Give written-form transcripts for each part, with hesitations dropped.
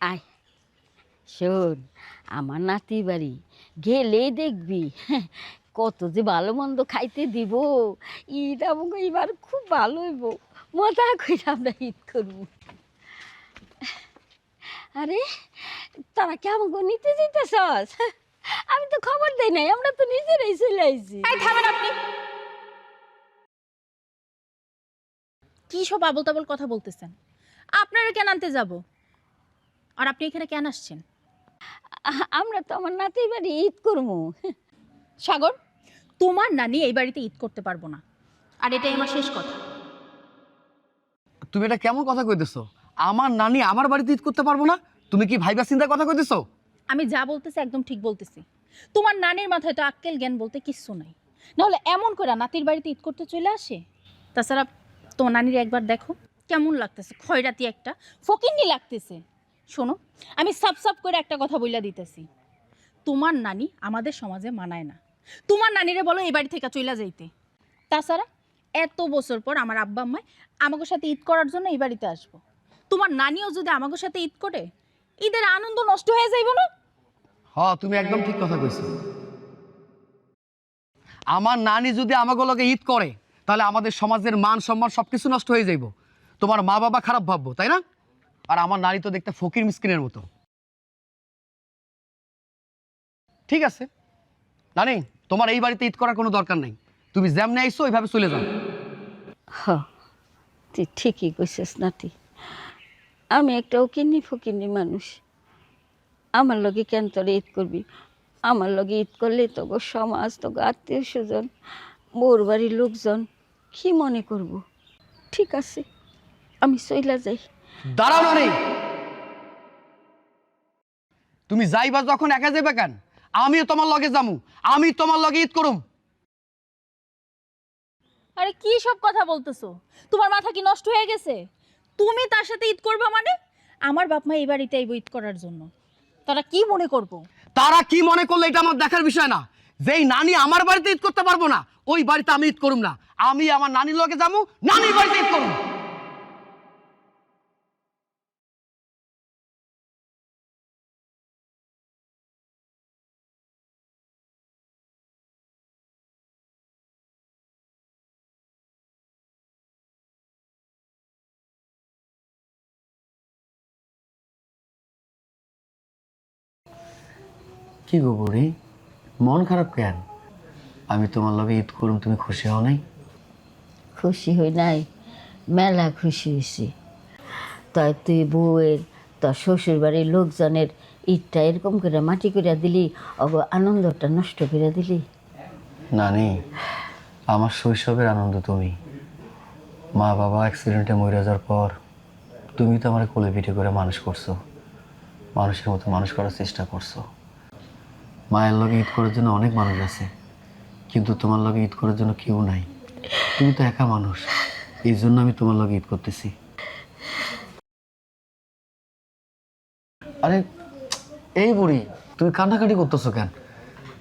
আয় শোন, আমার নাতি বাড়ি গেলেই দেখবি কত যে ভালো মন্দ খাইতে দিব। ঈদ আমাকে এবার খুব ভালো হইব, মজা করে আমরা ঈদ করবো। আরে তারা কি আমাকে নিতে যেতেছস? আমি তো খবর দেই নাই, আমরা তো নিজেরাই চলে আইছি। এই থামেন আপনি। কি সব আবল তাবল কথা বলতেছেন? আপনারা কেন আনতে যাব? আর আপনি এখানে কেন আসছেন? আমরা তো আমার নাতি বাড়ি ঈদ করবো। সাগর, তোমার নানি এই বাড়িতে ঈদ করতে পারবো না, আর এটাই আমার শেষ কথা। তুমি এটা কেমন কথা কইতেছো? আমার নানি আমার বাড়িতে ঈদ করতে পারবো না? তুমি কি ভাইবা চিন্তার কথা কইতেছো? আমি যা বলতেছি একদম ঠিক বলতেছি। তোমার নানির মাথায় তো আক্কেল জ্ঞান বলতে কিচ্ছু নাই, নাহলে এমন করে নাতির বাড়িতে ঈদ করতে চলে আসে। তাছাড়া তোমার নানির একবার দেখো কেমন লাগতেছে, খয়রাতি একটা ফকিন্নি লাগতেছে। শোনো, আমি সাপ সাপ করে একটা কথা বইলা দিতেছি, তোমার নানি আমাদের সমাজে মানায় না। তোমার নানিরে বলো এই বাড়ি থেকে চলে যাইতে। তাছাড়া এত বছর পর আমার আব্বা আম্মায় আমাকে সাথে ঈদ করার জন্য এই বাড়িতে আসবো। তোমার নানিও যদি আমাকে সাথে ঈদ করে, ঈদের আনন্দ নষ্ট হয়ে যাইব না? তুমি একদম ঠিক কথা কইছো। আমার নানি যদি আমাকে লগে ঈদ করে, তাহলে আমাদের সমাজের মান সম্মান সবকিছু নষ্ট হয়ে যাইব। তোমার মা বাবা খারাপ ভাববো, তাই না? আর আমার নানি তো দেখতে ফকির মিসকিনের মতো। ঠিক আছে নানি, তোমার এই বাড়িতে ঈদ করার কোনো দরকার নাই। তুমি যেমনে আইছো ওইভাবে চলে যাও। হ, তুই ঠিকই কইছিস নাতি। আমি একটা ওকিন্নি ফকিন্নি মানুষ, আমার লগে কেন তোর ঈদ করবি? আমার লগে ঈদ করলে তোকে সমাজ, তোকে আত্মীয় স্বজন, বোর বাড়ির লোকজন কি মনে করব? ঠিক আছে, আমি চইলা যাই। দাঁড়াও নানি, তুমি যাইবা যখন একা যাইবা কেন? আমিও তোমার লগে যামু, আমি তোমার লগে ঈদ করুম। আরে কি সব কথা বলতেছো? তোমার মাথা কি নষ্ট হয়ে গেছে? তুমি তার সাথে ঈদ করবা মানে? আমার বাপ মা এই বাড়িতে আইব ঈদ করার জন্য, তারা কি মনে করবো? তারা কি মনে করলে এটা আমার দেখার বিষয় না। যেই নানি আমার বাড়িতে ঈদ করতে পারবো না, ওই বাড়িতে আমি ঈদ করুম না। আমি আমার নানির লগে যামু, নানির বাড়িতে ঈদ করুম। কি গো বুড়ি, মন খারাপ কেন? আমি তোমার লগে ঈদ করুম, তুমি খুশি হও নাই? খুশি হই নাই, মেলা খুশি হয়েছি। তাই তুই বউয়ের, তোর শ্বশুর বাড়ির লোকজনের ঈদটা এরকম করে মাটি করে দিলি, অগ আনন্দটা নষ্ট করে দিলি। নানি, আমার শৈশবের আনন্দ তুমি। মা বাবা অ্যাক্সিডেন্টে মরে যাওয়ার পর তুমি তো আমার কোলে পিঠে করে মানুষ করছো, মানুষের মতো মানুষ করার চেষ্টা করছো। মায়ের লগে ঈদ করার জন্য অনেক মানুষ আছে, কিন্তু তোমার লগে ঈদ করার জন্য কেউ নাই। তুমি তো একা মানুষ, এই জন্য আমি তোমার লগে ঈদ করতেছি। আরে এই বুড়ি, তুমি কান্নাকাটি করতেছো কেন?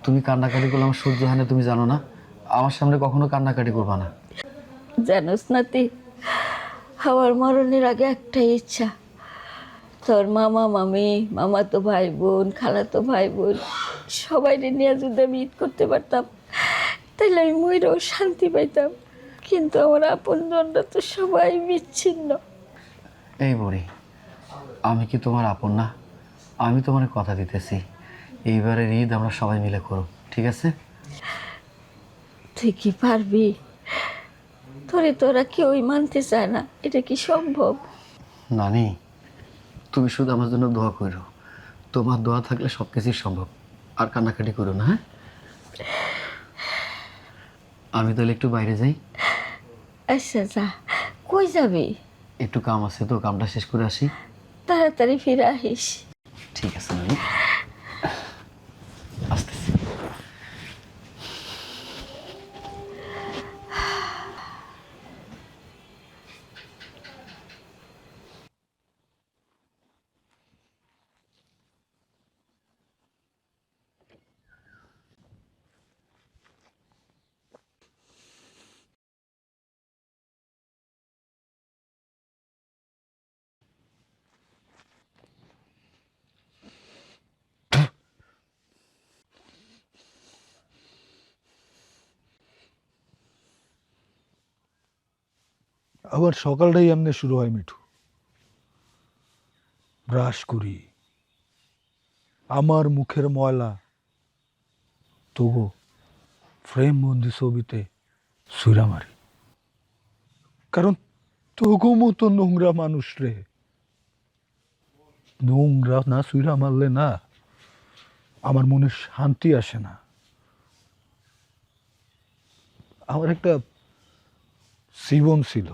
তুমি কান্নাকাটি করলে আমার সহ্য হয় না, তুমি জানো না? আমার সামনে কখনো কান্নাকাটি করবা না। জানোস নাতি, আমার মরণের আগে একটাই ইচ্ছা, তোর মামা মামি, মামাতো ভাই বোন, খালাতো ভাই বোন সবাই নিয়ে যদি আমি ঈদ করতে পারতাম, তাহলে আমি ময়ূরও শান্তি পাইতাম। কিন্তু আমার আপনজনরা তো সবাই বিচ্ছিন্ন। এই বুড়ি, আমি কি তোমার আপন না? আমি তোমার কথা দিতেছি, এইবারের ঈদ আমরা সবাই মিলে করব, ঠিক আছে? তুই কি পারবি? তোরে তোরা কেউই মানতে চায় না, এটা কি সম্ভব? নানি, তুমি শুধু আমার জন্য দোয়া করো। তোমার দোয়া থাকলে সব কিছুই সম্ভব। আর কান্নাকাটি করো না, হ্যাঁ? আমি তাহলে একটু বাইরে যাই। আচ্ছা যা, কই যাবি? একটু কাম আছে তো, কামটা শেষ করে আসি। তাড়াতাড়ি ফিরে আহিস। ঠিক আছে নানি, আসতেছি। আবার সকালটাই এমনি শুরু হয় মিঠু। ব্রাশ করি, আমার মুখের ময়লা তবু ফ্রেম বন্দি ছবিতে সুরা মারি। কারণ তগু মতো নোংরা মানুষ রে নোংরা না সুরা মারলে না আমার মনে শান্তি আসে না। আমার একটা জীবন ছিল,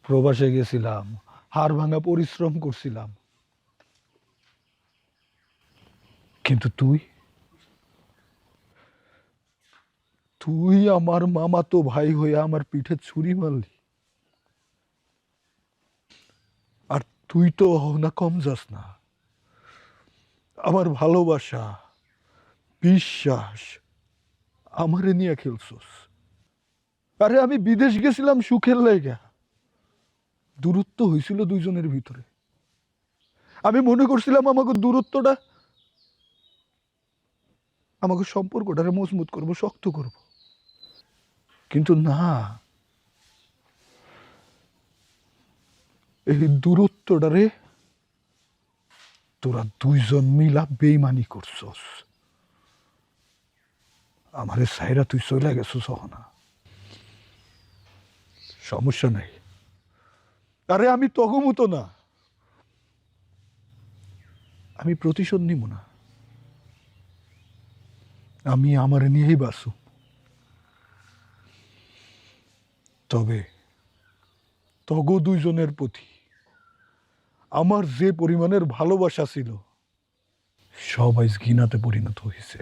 প্রবাসে গেছিলাম, হাড় ভাঙা পরিশ্রম করছিলাম, কিন্তু তুই তুই আমার মামাতো ভাই হয়ে আমার পিঠে ছুরি মারলি। আর তুই তো না কম যাস না, আমার ভালোবাসা বিশ্বাস আমারে নিয়ে খেলছস। আরে আমি বিদেশ গেছিলাম সুখের লাইগা, দূরত্ব হয়েছিল দুইজনের ভিতরে। আমি মনে করছিলাম আমাকে দূরত্বটা আমাকে সম্পর্কটারে মজবুত করব, শক্ত করব, কিন্তু না, এই দূরত্বটারে তোরা দুইজন মিলা বেইমানি করছস। আমারে সাইরা তুই চলে গেছস না, সমস্যা নাই। আরে আমি তগমতো না, আমি প্রতিশোধ নিব না, আমি আমার নিয়েই বাসু। তবে তগ দুইজনের প্রতি আমার যে পরিমাণের ভালোবাসা ছিল সব আজ ঘৃণাতে পরিণত হয়েছে।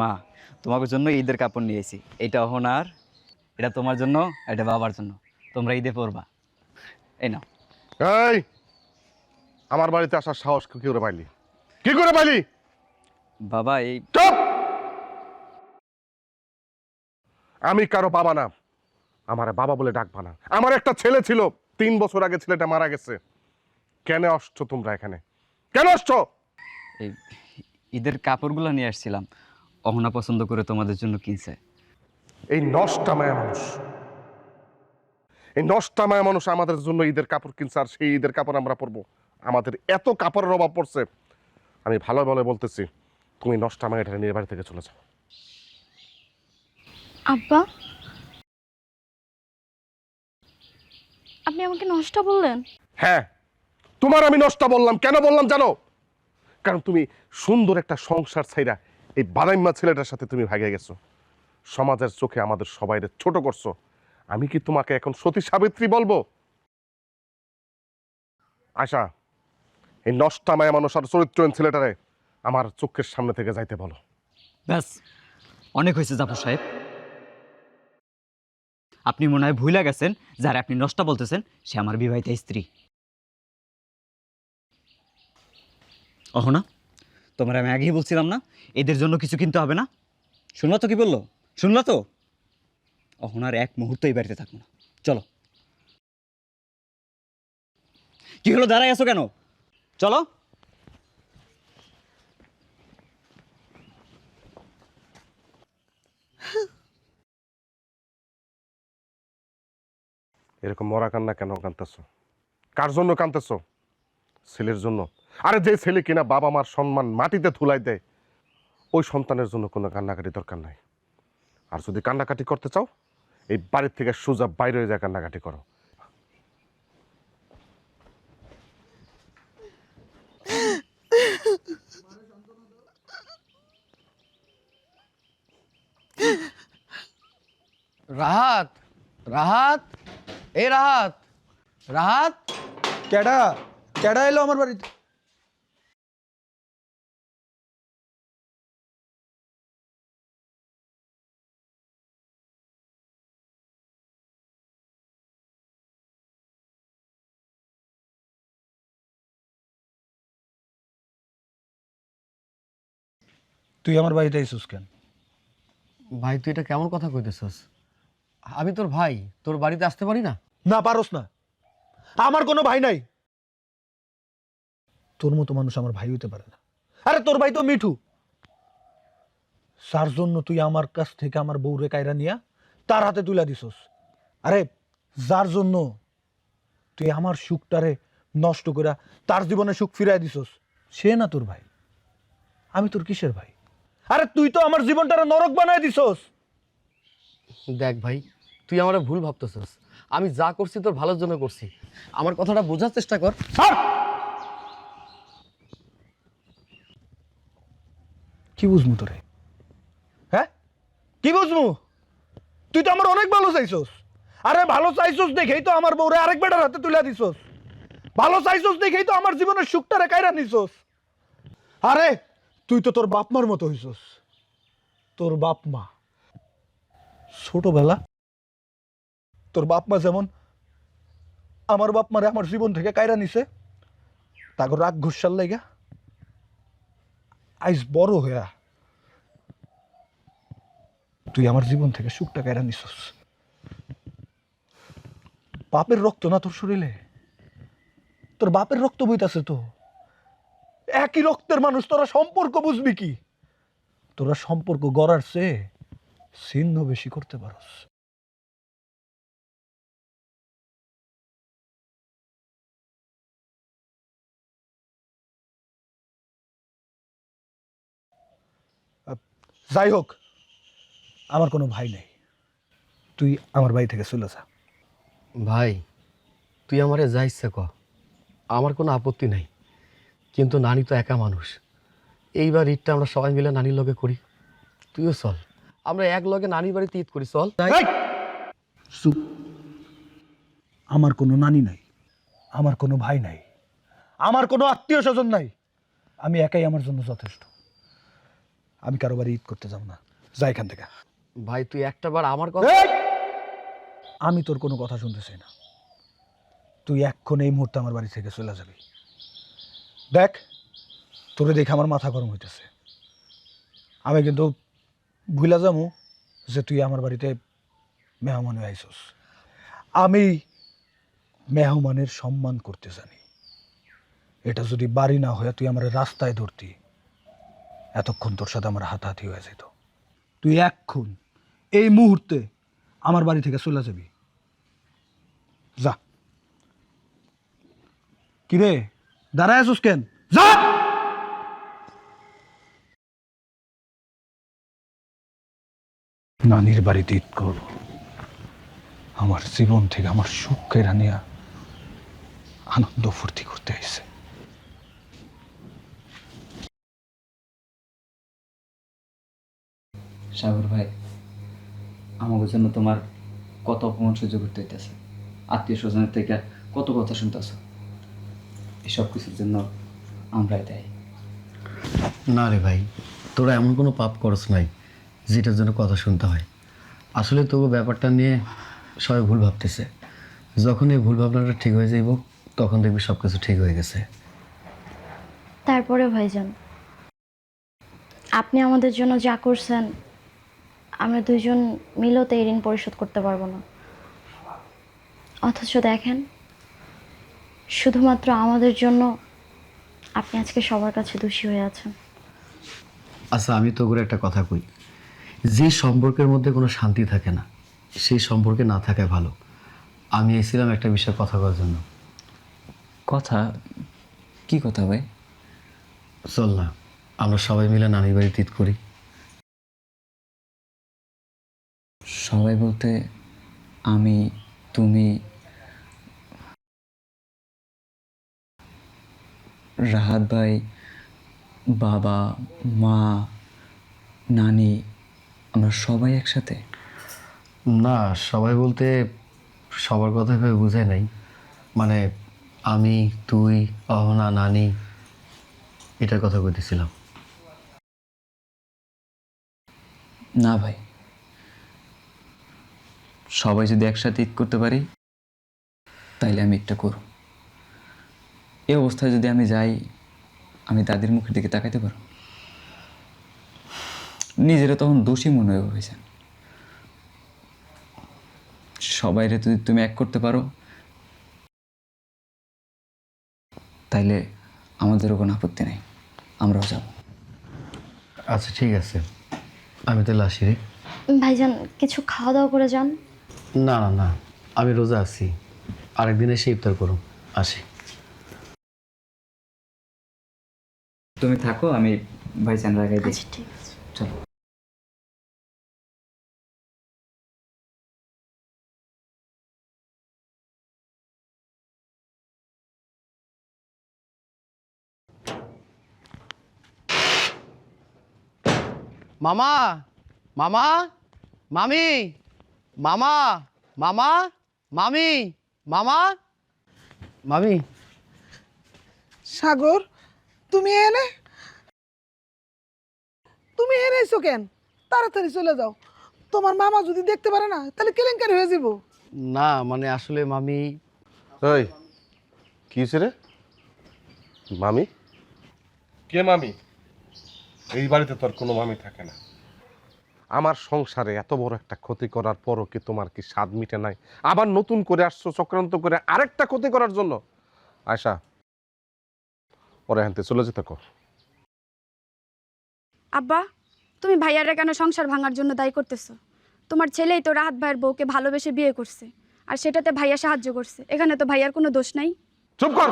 মা, তোমাদের জন্য ঈদের কাপড় নিয়ে এসেছি। এটা অহনার, এটা তোমার জন্য, এটা বাবার জন্য। তোমরা ঈদে পরবা। এই নাও। এই, আমার বাড়িতে আসার সাহস কি করে পাইলি? কি করে পাইলি? বাবা এই চুপ! আমি কারো বাবা না, আমার বাবা বলে ডাকবা না। আমার একটা ছেলে ছিল, 3 বছর আগে ছেলেটা মারা গেছে। কেন আসছো তোমরা এখানে? কেন আসছো? এই ঈদের কাপড়গুলো নিয়ে আসছিলাম। অহনা পছন্দ করে তোমাদের জন্য কিনছে। এই নষ্টা মায়া মানুষ, এই নষ্টা মায়া মানুষ আমাদের জন্য ঈদের কাপড় কিনছে, আর সেই ঈদের কাপড় আমরা পরবো? আমাদের এত কাপড়ের অভাব পড়ছে। আমি ভালো ভালো বলতেছি, তুমি নষ্টা মায়াটা নিয়ে বাড়ি থেকে চলে যাও। আব্বা, আপনি আমাকে নষ্ট বললেন? হ্যাঁ, তোমার আমি নষ্টা বললাম। কেন বললাম জানো? কারণ তুমি সুন্দর একটা সংসার ছাইরা এই বাদাইম্মা ছেলেটার সাথে তুমি ভাগে গেছো। সমাজের চোখে আমাদের সবাইরে ছোট করছো। আমি কি তোমাকে এখন সতী সাবিত্রী বলবো? আশা, এই নষ্টা মায়া মানুষ আর চরিত্রহীন ছেলেটারে আমার চোখের সামনে থেকে যাইতে বলো। ব্যাস, অনেক হয়েছে জাফর সাহেব। আপনি মনে হয় ভুলে গেছেন, যারা আপনি নষ্ট বলতেছেন সে আমার বিবাহিতা স্ত্রী। অহনা, তোমরা আমি আগেই বলছিলাম না এদের জন্য কিছু কিনতে হবে না? শুনলা তো কি বললো? শুনলা তো? অহনার এক মুহূর্ত এই বাড়িতে থাকবো না। চলো। কি হলো, দাঁড়াই আছো কেন? চলো। এরকম মরা কান্না কেন কাঁদতেছো? কার জন্য কাঁদতেছো? ছেলের জন্য? আরে যে ছেলে কিনা বাবা মার সম্মান মাটিতে ধুলাই দেয়, ওই সন্তানের জন্য কোনো কান্নাকাটি দরকার নাই। আর যদি কান্নাকাটি করতে চাও, এই বাড়ির থেকে সোজা বাইরে হয়ে যায় কান্নাকাটি করো। রাহাত, রাহাত, এ রাহাত, রাহাত, কেডা কেডা এলো আমার বাড়িতে? তুই আমার বাড়িতে আইসুস কেন? ভাই তুই এটা কেমন কথা কইতেছস? আমি তোর ভাই, তোর বাড়িতে আসতে পারি না? না, পারস না। আমার কোনো ভাই নাই। তোর মতো মানুষ আমার ভাই হইতে পারে না। আরে তোর ভাই তো মিঠু, যার জন্য তুই আমার কাছ থেকে আমার বউরে কায়রা নিয়া তার হাতে তুলে দিছস। আরে যার জন্য তুই আমার সুখটারে নষ্ট করে তার জীবনে সুখ ফিরাই দিছস, সে না তোর ভাই। আমি তোর কিসের ভাই? আরে তুই তো আমার জীবনটারে নরক বানায় দিছস। দেখ ভাই, তুই আমার ভুল ভাবতেছস। আমি যা করছি তোর ভালোর জন্য করছি। আমার কথাটা বোঝার চেষ্টা কর। কি বুঝমু তোরে? হ্যাঁ, কি বুঝমু? তুই তো আমার অনেক ভালো চাইছস। আরে ভালো চাইছস দেখেই তো আমার বউরে আরেক বেটার হাতে তুলে দিছস। ভালো চাইছস দেখেই তো আমার জীবনের সুখটারে কায়রা নিছস। আরে তুই তো তোর বাপ মার মতো হইছস। তোর বাপ মা ছোটবেলা তোর বাপ মা যেমন আমার বাপ মারে আমার জীবন থেকে কায়রা নিছে, তাকে রাগ ঘুষার লাইগা আইস বড় হইয়া তুই আমার জীবন থেকে সুখটা কায়রা নিছস। বাপের রক্ত না তোর শরীরে? তোর বাপের রক্ত বইতাছে তো। একই রক্তের মানুষ, তোরা সম্পর্ক বুঝবি কি? তোরা সম্পর্ক গড়ার চেয়ে চিহ্ন বেশি করতে পারস। যাই হোক, আমার কোনো ভাই নেই। তুই আমার বাড়ি থেকে চলে যা। ভাই তুই আমারে যা ইচ্ছা কর, আমার কোনো আপত্তি নাই। কিন্তু নানি তো একা মানুষ। এইবার ঈদটা আমরা সবাই মিলে নানির লগে করি। তুইও চল, আমরা এক লগে নানির বাড়িতে ঈদ করি। চল। এই! চুপ। আমার কোনো নানি নাই, আমার কোনো ভাই নাই, আমার কোনো আত্মীয় স্বজন নাই। আমি একাই আমার জন্য যথেষ্ট। আমি কারো বাড়ি ঈদ করতে যাব না। যা এখান থেকে। ভাই তুই একটা বার আমার কথা। এই! আমি তোর কোনো কথা শুনতে চাই না। তুই এক্ষণ এই মুহূর্তে আমার বাড়ি থেকে চলে যাবি। দেখ, তোরে দেখে আমার মাথা গরম হইতেছে। আমি কিন্তু ভুলা যাবো যে তুই আমার বাড়িতে মেহমান হয়ে আইসস। আমি মেহমানের সম্মান করতে জানি। এটা যদি বাড়ি না হয়ে তুই আমার রাস্তায় ধরতি, এতক্ষণ তোর সাথে আমার হাতাহাতি হয়ে যেত। তুই এক্ষণ এই মুহূর্তে আমার বাড়ি থেকে চলে যাবি। যা। কিরে দাঁড়ায় আছিস কেন? যা। নানির বাড়িতে ঈদ করব। আমার জীবন থেকে আমার সুখ কেড়ে নিয়ে আনন্দ ফুর্তি করতে আইছে। সাগর ভাই, আমাদের জন্য তোমার কত অপমান সহ্য করতে হইতেছে, আত্মীয় স্বজনের থেকে কত কথা শুনতেছ, এসব কিছুর জন্য আমরাই দেয়। না রে ভাই, তোরা এমন কোনো পাপ করস নাই যেটার জন্য কথা শুনতে হয়। আসলে তবু ব্যাপারটা নিয়ে সবাই ভুল ভাবতেছে। যখন এই ভুল ভাবনাটা ঠিক হয়ে যাইব, তখন দেখবি সব কিছু ঠিক হয়ে গেছে। তারপরে ভাইজান, আপনি আমাদের জন্য যা করছেন, আমরা দুইজন মিলেও তো এই ঋণ পরিশোধ করতে পারবো না। অথচ দেখেন, শুধুমাত্র আমাদের জন্য আপনি আজকে সবার কাছে দোষী হয়ে আছেন। আচ্ছা, আমি তো করে একটা কথা কই, যে সম্পর্কের মধ্যে কোনো শান্তি থাকে না, সেই সম্পর্কে না থাকাই ভালো। আমি এসেছিলাম একটা বিষয়ে কথা বলার জন্য। কথা? কি কথা ভাই? চল না, আমরা সবাই মিলে নানির বাড়িতে ঈদ করি। সবাই বলতে আমি, তুমি, রাহাত ভাই, বাবা, মা, নানি, আমরা সবাই একসাথে? না, সবাই বলতে সবার কথা ভেবে বোঝায় নাই। মানে আমি, তুই, অহনা, নানি, এটার কথা বলতেছিলাম। না ভাই, সবাই যদি একসাথে ঈদ করতে পারি তাইলে আমি একটা করব। এই অবস্থায় যদি আমি যাই, আমি দাদির মুখের দিকে তাকাইতে পারো? নিজেরা তখন দোষী মনে হয়ে ভাইজান। সবাইরে যদি তুমি এক করতে পারো তাইলে আমাদেরও কোনো আপত্তি নেই, আমরাও যাব। আচ্ছা ঠিক আছে, আমি তাহলে আসি রে। ভাইজান কিছু খাওয়া দাওয়া করে যান। না না না, আমি রোজা আছি, আরেকদিন এসে ইফতার করুন, আসি। তুমি থাকো, আমি ভাইজান রাখাই দিই। আচ্ছা ঠিক আছে। চলো। মামা, মামা, মামি, মামা, মামা, মামি, মামা, মামি। সাগর, তুমি এনে এসো কেন? তাড়াতাড়ি চলে যাও, তোমার মামা যদি দেখতে পারে না তাহলে কেলেঙ্কারি হয়ে যাব। না মানে আসলে মামি। এই কি হয়েছে রে? মামি? কে মামি? এই বাড়িতে তোর কোনো মামি থাকে না। আমার সংসারে এত বড় একটা ক্ষতি করার পরও কি তোমার কি স্বাদ মিটে নাই? আবার নতুন করে আসছো চক্রান্ত করে আরেকটা ক্ষতি করার জন্য। আয়শা, ওরা এখান থেকে চলে যেতে কর। আব্বা, তুমি ভাইয়ারা কেন সংসার ভাঙার জন্য দায়ী করতেছো? তোমার ছেলেই তো রাহাত ভাইয়ের বউকে ভালোবেসে বিয়ে করছে, আর সেটাতে ভাইয়া সাহায্য করছে। এখানে তো ভাইয়ার কোনো দোষ নাই। চুপ কর!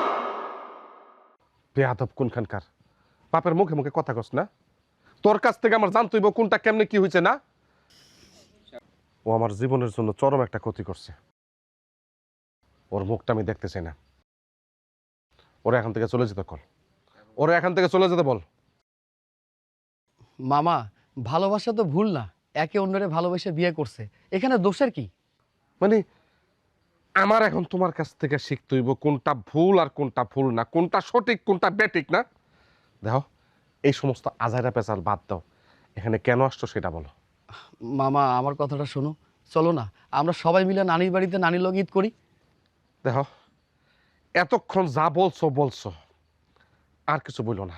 বেয়াদব কোনখানকার, বাপের মুখে মুখে কথা কস না। তোর কাছ থেকে আমার জানতে হইব কোনটা কেমনে কি হয়েছে না। ও আমার জীবনের জন্য চরম একটা ক্ষতি করছে, ওর মুখটা আমি দেখতে চাই না। ওরা এখান থেকে চলে যেতে কর, ওরা এখান থেকে চলে যেতে বল। মামা, ভালোবাসা তো ভুল না, একে অন্যরে ভালোবেসে বিয়ে করছে, এখানে দোষের কি? মানে আমার এখন তোমার কাছ থেকে শিখতে হইব কোনটা ভুল আর কোনটা ভুল না, কোনটা সঠিক কোনটা বেঠিক না। দেখো, এই সমস্ত আজাইরা পেঁচাল বাদ দাও, এখানে কেন আসছো সেটা বলো। মামা আমার কথাটা শোনো, চলো না আমরা সবাই মিলে নানির বাড়িতে নানির লগে ঈদ করি। দেখো, এতক্ষণ যা বলছো বলছো, আর কিছু বললো না।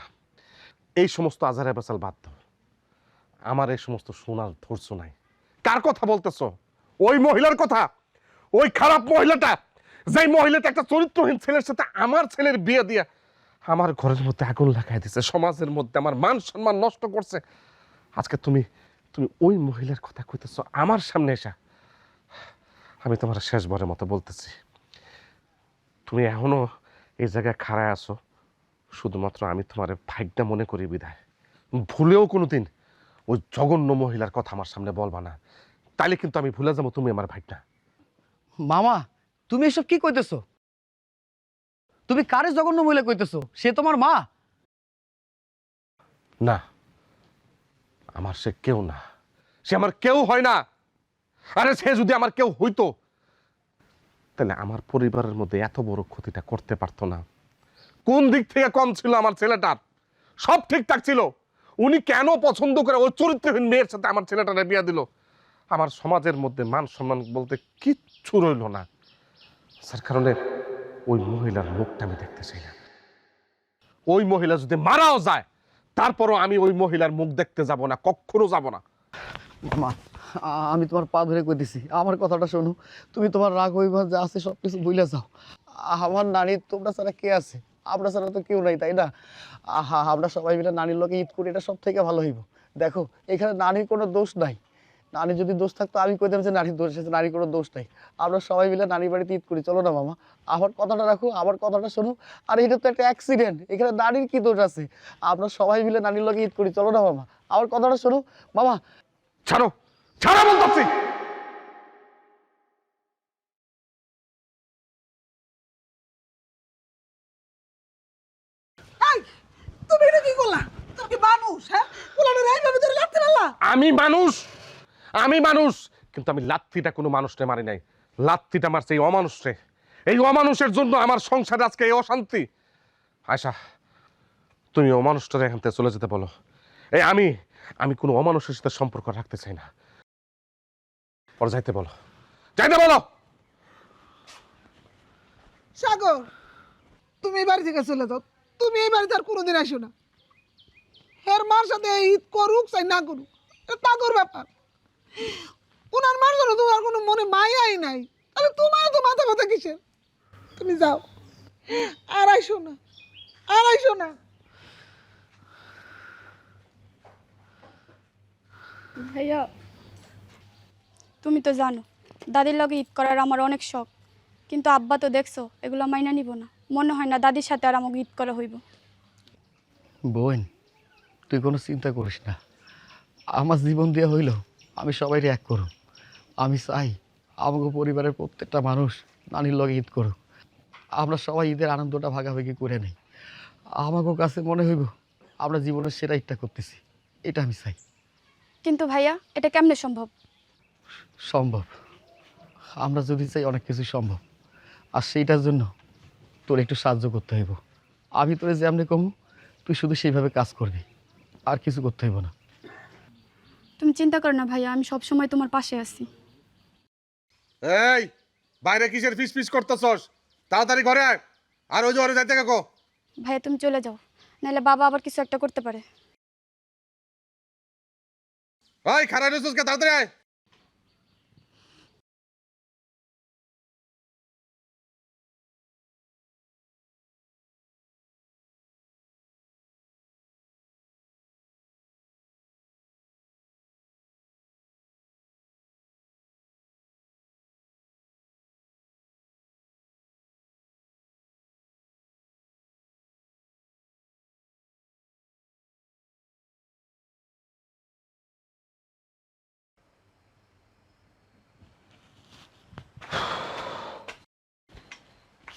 এই সমস্ত আজারে বেচাল বাদ দাও, আমার এই সমস্ত শোনার ধৈর্য নাই। কার কথা বলতেছো? ওই মহিলার কথা, ওই খারাপ মহিলাটা, যেই মহিলাটা একটা চরিত্রহীন ছেলের সাথে আমার ছেলের বিয়ে দিয়ে আমার ঘরের মধ্যে আগুন লাগাই দিছে, সমাজের মধ্যে আমার মান সম্মান নষ্ট করছে। আজকে তুমি তুমি ওই মহিলার কথা কইতেছো আমার সামনে এসে। আমি তোমার শেষবারের মতো বলতেছি, তুমি এখনো এই জায়গায় খাড়ায় আছো শুধুমাত্র আমি তোমার ভাগ্যটা মনে করি বিদায়। ভুলেও কোনোদিন ওই জঘন্য মহিলার কথা আমার সামনে বলবা না, তাইলে কিন্তু আমি ভুলে যাবো তুমি আমার ভাগ্যটা। মামা, তুমি এসব কি কইতেছো? তুমি কারে জঘন্য মহিলা কইতেছো? সে তোমার মা? না, আমার সে কেউ না, সে আমার কেউ হয় না। আরে সে যদি আমার কেউ হইতো তাহলে আমার পরিবারের মধ্যে এত বড় ক্ষতিটা করতে পারতো না। কোন দিক থেকে কম ছিল আমার ছেলেটার? সব ঠিকঠাক ছিল। উনি কেন পছন্দ করে ওই চরিত্রহীন মেয়ের সাথে আমার ছেলেটারে বিয়ে দিল? আমার সমাজের মধ্যে মান সম্মান বলতে কিচ্ছু রইল না, যার কারণে ওই মহিলার মুখটা আমি দেখতে চাই না। ওই মহিলা যদি মারাও যায় তারপরও আমি ওই মহিলার মুখ দেখতে যাব না, কখনো যাব না। মা, আমি তোমার পা ধরে কইতেছি, আমার কথাটা শোনো। তুমি তোমার রাগ অভিমান যা আছে সব কিছু ভুলে যাও। আমার নানি তোমরা ছাড়া কে আছে? আমরা ছাড়া তো কেউ নাই, তাই না? আমরা সবাই মিলে নানির লোকে ঈদ করি, এটা সব থেকে ভালো হইব। দেখো, এখানে নানির কোনো দোষ নাই। নানি যদি দোষ থাকতো আমি কইতাম যে নানির দোষ আছে, নানির কোনো দোষ নাই। আমরা সবাই মিলে নানির বাড়িতে ঈদ করি, চলো না মামা? আমার কথাটা রাখো, আমার কথাটা শোনো। আর এটা তো একটা অ্যাক্সিডেন্ট, এখানে নানির কি দোষ আছে? আমরা সবাই মিলে নানির লোকে ঈদ করি, চলো না মামা? আমার কথাটা শোনো মামা। ছাড়ো, ছাড়ো বলতেছি। তুমি এটা কি করলা? তুমি কি মানুষ? হ্যাঁ, কোলানোর এইভাবে ধরে লাগতে পারলা? আমি মানুষ, আমি মানুষ, কিন্তু আমি লাত্তিটা কোনো মানুষকে মারি নাই। লাত্তিটা মারছে এই অমানুষে। এই অমানুষের জন্য আমার সংসারে আজকে এই অশান্তি। আয়শা, তুমি অমানুষটা এখান থেকে চলে যেতে বলো। এই আমি কোনো অমানুষের সাথে সম্পর্ক রাখতে চাই না। ওর যাইতে বলো, যাইতে বলো। সাগর, তুমি এই বাড়ি থেকে চলে যাও। তুমি এই বাড়িতে আর কোনোদিন আসো না। এর মার সাথে ঈদ করুক চাই না করুক, এটা তাগর ব্যাপার। ওনার মার জন্য তোমার কোনো মনে মায়াই নাই, তাহলে তোমার তো মাথা ব্যথা কিসের? তুমি যাও, আর আইসো না, আর আইসো না। ভাইয়া তুমি তো জানো দাদির লগে ঈদ করার আমার অনেক শখ, কিন্তু আব্বা তো দেখছো এগুলো মাইনা নিব না। মনে হয় না দাদির সাথে আর আমাকে ঈদ করা হইব। বোন, তুই কোনো চিন্তা করিস না। আমার জীবন দিয়ে হইল আমি সবাই এক করুম। আমি চাই আমাকে পরিবারের প্রত্যেকটা মানুষ নানির লগে ঈদ করুক। আমরা সবাই ঈদের আনন্দটা ভাগাভাগি করে নেই। আমাকে কাছে মনে হইব আমরা জীবনের সেরা ঈদটা করতেছি, এটা আমি চাই। কিন্তু ভাইয়া এটা কেমনে সম্ভব? সম্ভব, আমরা যদি চাই অনেক কিছু সম্ভব। আর সেইটার জন্য তোর একটু সাহায্য করতে হইব। আমি তোরে যেমনি কমু তুই শুধু সেইভাবে কাজ করবি, আর কিছু করতে হইব না। তুমি চিন্তা করো না ভাইয়া, আমি সব সময় তোমার পাশে আছি। এই বাইরে কিসের ফিস ফিস করতেছস? তাড়াতাড়ি ঘরে আয়, আর ওই যে ওরে যাইতে কাকো। ভাইয়া তুমি চলে যাও, নাহলে বাবা আবার কিছু একটা করতে পারে। ওই খারাপ রেসুসকে তাড়াতাড়ি আয়।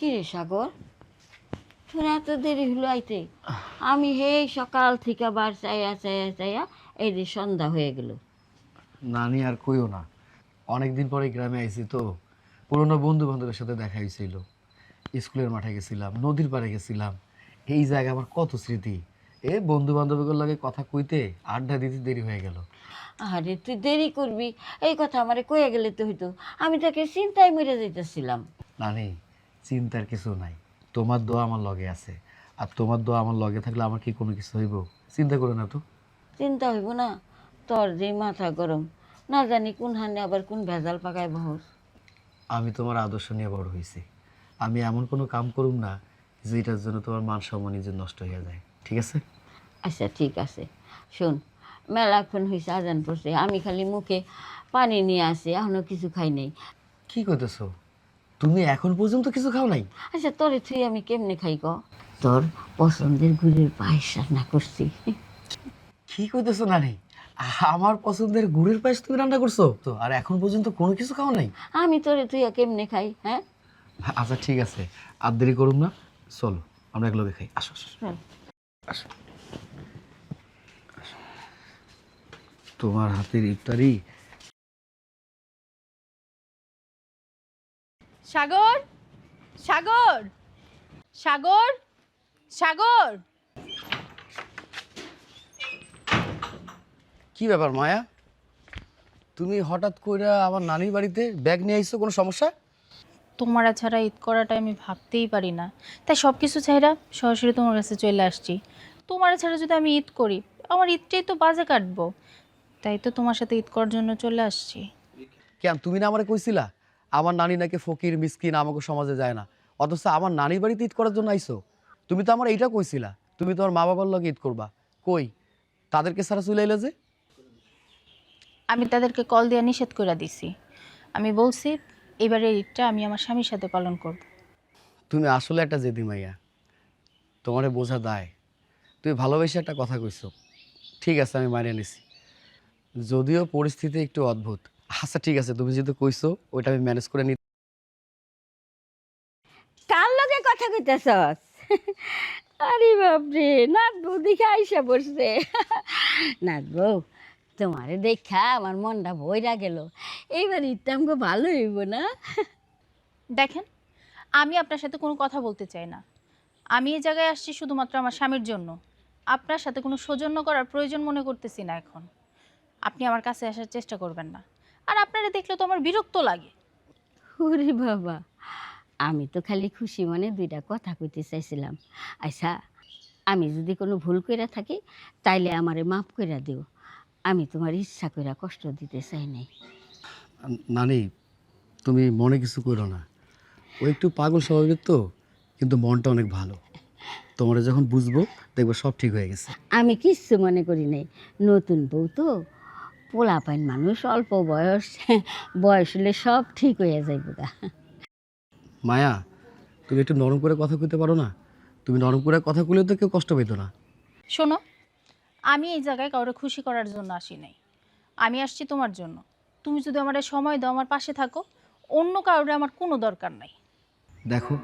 কি রে সাগর, তোর এত দেরি হলো আইতে? আমি হেই সকাল থেকে বার চাইয়া চাইয়া চাইয়া এই যে সন্ধ্যা হয়ে গেল। নানি আর কইও না, অনেক দিন পরে গ্রামে আইছি তো। পুরনো বন্ধু বান্ধবের সাথে দেখা হয়েছিল, স্কুলের মাঠে গেছিলাম, নদীর পাড়ে গেছিলাম। এই জায়গা আমার কত স্মৃতি। এ বন্ধু বান্ধবের লাগে কথা কইতে আড্ডা দিতে দেরি হয়ে গেল। আরে তুই দেরি করবি এই কথা আমারে কয়ে গেলে তো হইতো, আমি তাকে চিন্তায় মরে যাইতেছিলাম। নানি, চিন্তার কিছু নাই, তোমার দোয়া আমার লগে আছে। আর তোমার দোয়া আমার লগে থাকলে আমার কি কোনো কিছু হইব? চিন্তা করো না তো। চিন্তা হইব না? তোর যে মাথা গরম, না জানি কোন হানে আবার কোন ভেজাল পাকায় বহস। আমি তোমার আদর্শ নিয়ে বড় হয়েছি। আমি এমন কোনো কাম করুম না যেটার জন্য তোমার মান সম্মান নিজের নষ্ট হয়ে যায়, ঠিক আছে? আচ্ছা ঠিক আছে, শোন, মেলাক্ষণ হয়েছে আজান পড়ছে, আমি খালি মুখে পানি নিয়ে আসি, এখনো কিছু খাই নাই। কি কইতেছো? তুমি এখন পর্যন্ত কিছু খাও নাই? আচ্ছা তোরে তুই আমি কেমনে খাই ক? তোর পছন্দের গুড়ের পায়েস রান্না করছি। কি কইতেছো নানি? আমার পছন্দের গুড়ের পায়েস তুমি রান্না করছো তো, আর এখন পর্যন্ত কোনো কিছু খাও নাই? আমি তোরে তুই কেমনে খাই? হ্যাঁ আচ্ছা ঠিক আছে, আর দেরি করুম না, চলো আমরা একলগে খাই। আসো আসো চল। আসো। তোমার হাতের ইফতারি। সাগর, সাগর, সাগর, সাগর। কি ব্যাপার মায়া, তুমি হঠাৎ কইরা আমার নানির বাড়িতে ব্যাগ নিয়ে আইছো? কোনো সমস্যা? তোমারা ছাড়া ঈদ করাটা আমি ভাবতেই পারি না, তাই সব কিছু ছাইরা সরাসরি তোমার কাছে চলে আসছি। তোমার ছাড়া যদি আমি ঈদ করি আমার ঈদটাই তো বাজে কাটবো, তাই তো তোমার সাথে ঈদ করার জন্য চলে আসছি। কেন, তুমি না আমারে কইছিলা আমার নানি নাকি ফকির মিসকিন, আমাকে সমাজে যায় না, অথচ আমার নানির বাড়িতে ঈদ করার জন্য আইছো? তুমি তো আমার এইটা কইছিলা তুমি তোমার মা বাবার লগে ঈদ করবা, কই তাদেরকে ছাড়া চলে এলে যে? আমি তাদেরকে কল দিয়ে নিষেধ করে দিছি। আমি বলছি এবারের ঈদটা আমি আমার স্বামীর সাথে পালন করব। তুমি আসলে একটা জেদি মাইয়া, তোমারে বোঝা দায়। তুমি ভালোবেসে একটা কথা কইছো, ঠিক আছে আমি মানিয়ে নিছি, যদিও পরিস্থিতি একটু অদ্ভুত। আচ্ছা ঠিক আছে, তুমি যেহেতু কইছো ওইটা আমি ম্যানেজ করে নি। কার লগে কথা কইতেছস? আরে বাপরে, নাথ বউ দেখে আইসা পড়ছে। নাথ বউ, তোমারে দেখা আমার মনটা বইরা গেল। এইবার ঈদটা আমাকে ভালো হইব না? দেখেন, আমি আপনার সাথে কোনো কথা বলতে চাই না। আমি এই জায়গায় আসছি শুধুমাত্র আমার স্বামীর জন্য। আপনার সাথে কোনো সৌজন্য করার প্রয়োজন মনে করতেছি না এখন। আপনি আমার কাছে আসার চেষ্টা করবেন না। আর আপনারা দেখলে তো আমার বিরক্ত লাগে। ওরে বাবা, আমি তো খালি খুশি মনে দুইটা কথা কইতে চাইছিলাম। আচ্ছা, আমি যদি কোনো ভুল কইরা থাকি তাইলে আমারে মাফ কইরা দিও। আমি তোমার ইচ্ছা করে কষ্ট দিতে চাই নাই। নানি, তুমি মনে কিছু করো না। ও একটু পাগল স্বভাবের তো, কিন্তু মনটা অনেক ভালো। তোমরা যখন বুঝবো দেখবো সব ঠিক হয়ে গেছে। আমি কিচ্ছু মনে করি নাই, নতুন বউ তো, পোলাপাইন মানুষ, অল্প বয়স, বয়স হলে সব ঠিক হয়ে যাইব গা। মায়া, তুমি একটু নরম করে কথা কইতে পারো না? তুমি নরম করে কথা কইলে তো কেউ কষ্ট পেতো না। শোনো, আমি এই জায়গায় কাউকে খুশি করার জন্য আসি নাই, আমি আসছি তোমার জন্য। তুমি যদি আমার সময় দাও, আমার পাশে থাকো, অন্য কাউরে আমার কোনো দরকার নাই। দেখো,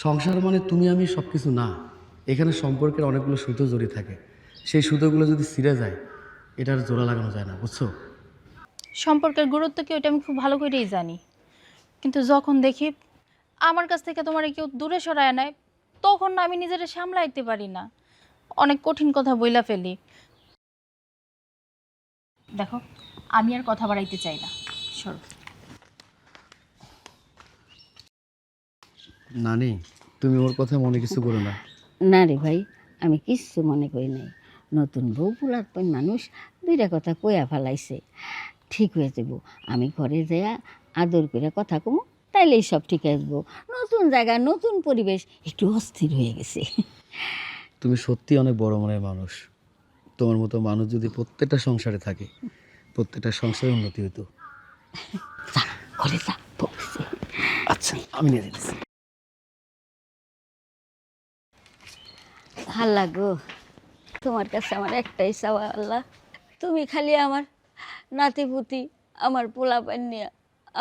সংসার মানে তুমি আমি সব কিছু না। এখানে সম্পর্কের অনেকগুলো সুতো জড়িয়ে থাকে। সেই সুতোগুলো যদি ছিঁড়ে যায়, এটা আর জোড়া লাগানো যায় না, বুঝছো? সম্পর্কের গুরুত্ব কি ওইটা আমি খুব ভালো করেই জানি, কিন্তু যখন দেখি আমার কাছ থেকে তোমার কেউ দূরে সরায় নেয়, তখন না আমি নিজেরা সামলাইতে পারি না, অনেক কঠিন কথা বইলা ফেলি। দেখো, আমি আর কথা বাড়াইতে চাই না, সরো। নানি, তুমি ওর কথা মনে কিছু করো না। না রে ভাই, আমি কিচ্ছু মনে করি নাই। নতুন বউ পোলাপাইন মানুষ, দুইটা কথা কইয়া ফেলাইছে, ঠিক হয়ে যাব। আমি ঘরে যাইয়া আদর করে কথা কমু, তাইলেই সব ঠিক আসবো। নতুন জায়গা, নতুন পরিবেশ, একটু অস্থির হয়ে গেছে। তুমি সত্যি অনেক বড় মনের মানুষ। তোমার মতো মানুষ যদি প্রত্যেকটা সংসারে থাকে, প্রত্যেকটা সংসারে উন্নতি হইতো। যা, ঘরে যা, বলছি। আচ্ছা, আমি নিয়ে দিতেছি। আল্লাহ গো, তোমার কাছে আমার একটাই চাওয়া, আল্লাহ, তুমি খালি আমার নাতিপুতি, আমার পোলাপান নিয়ে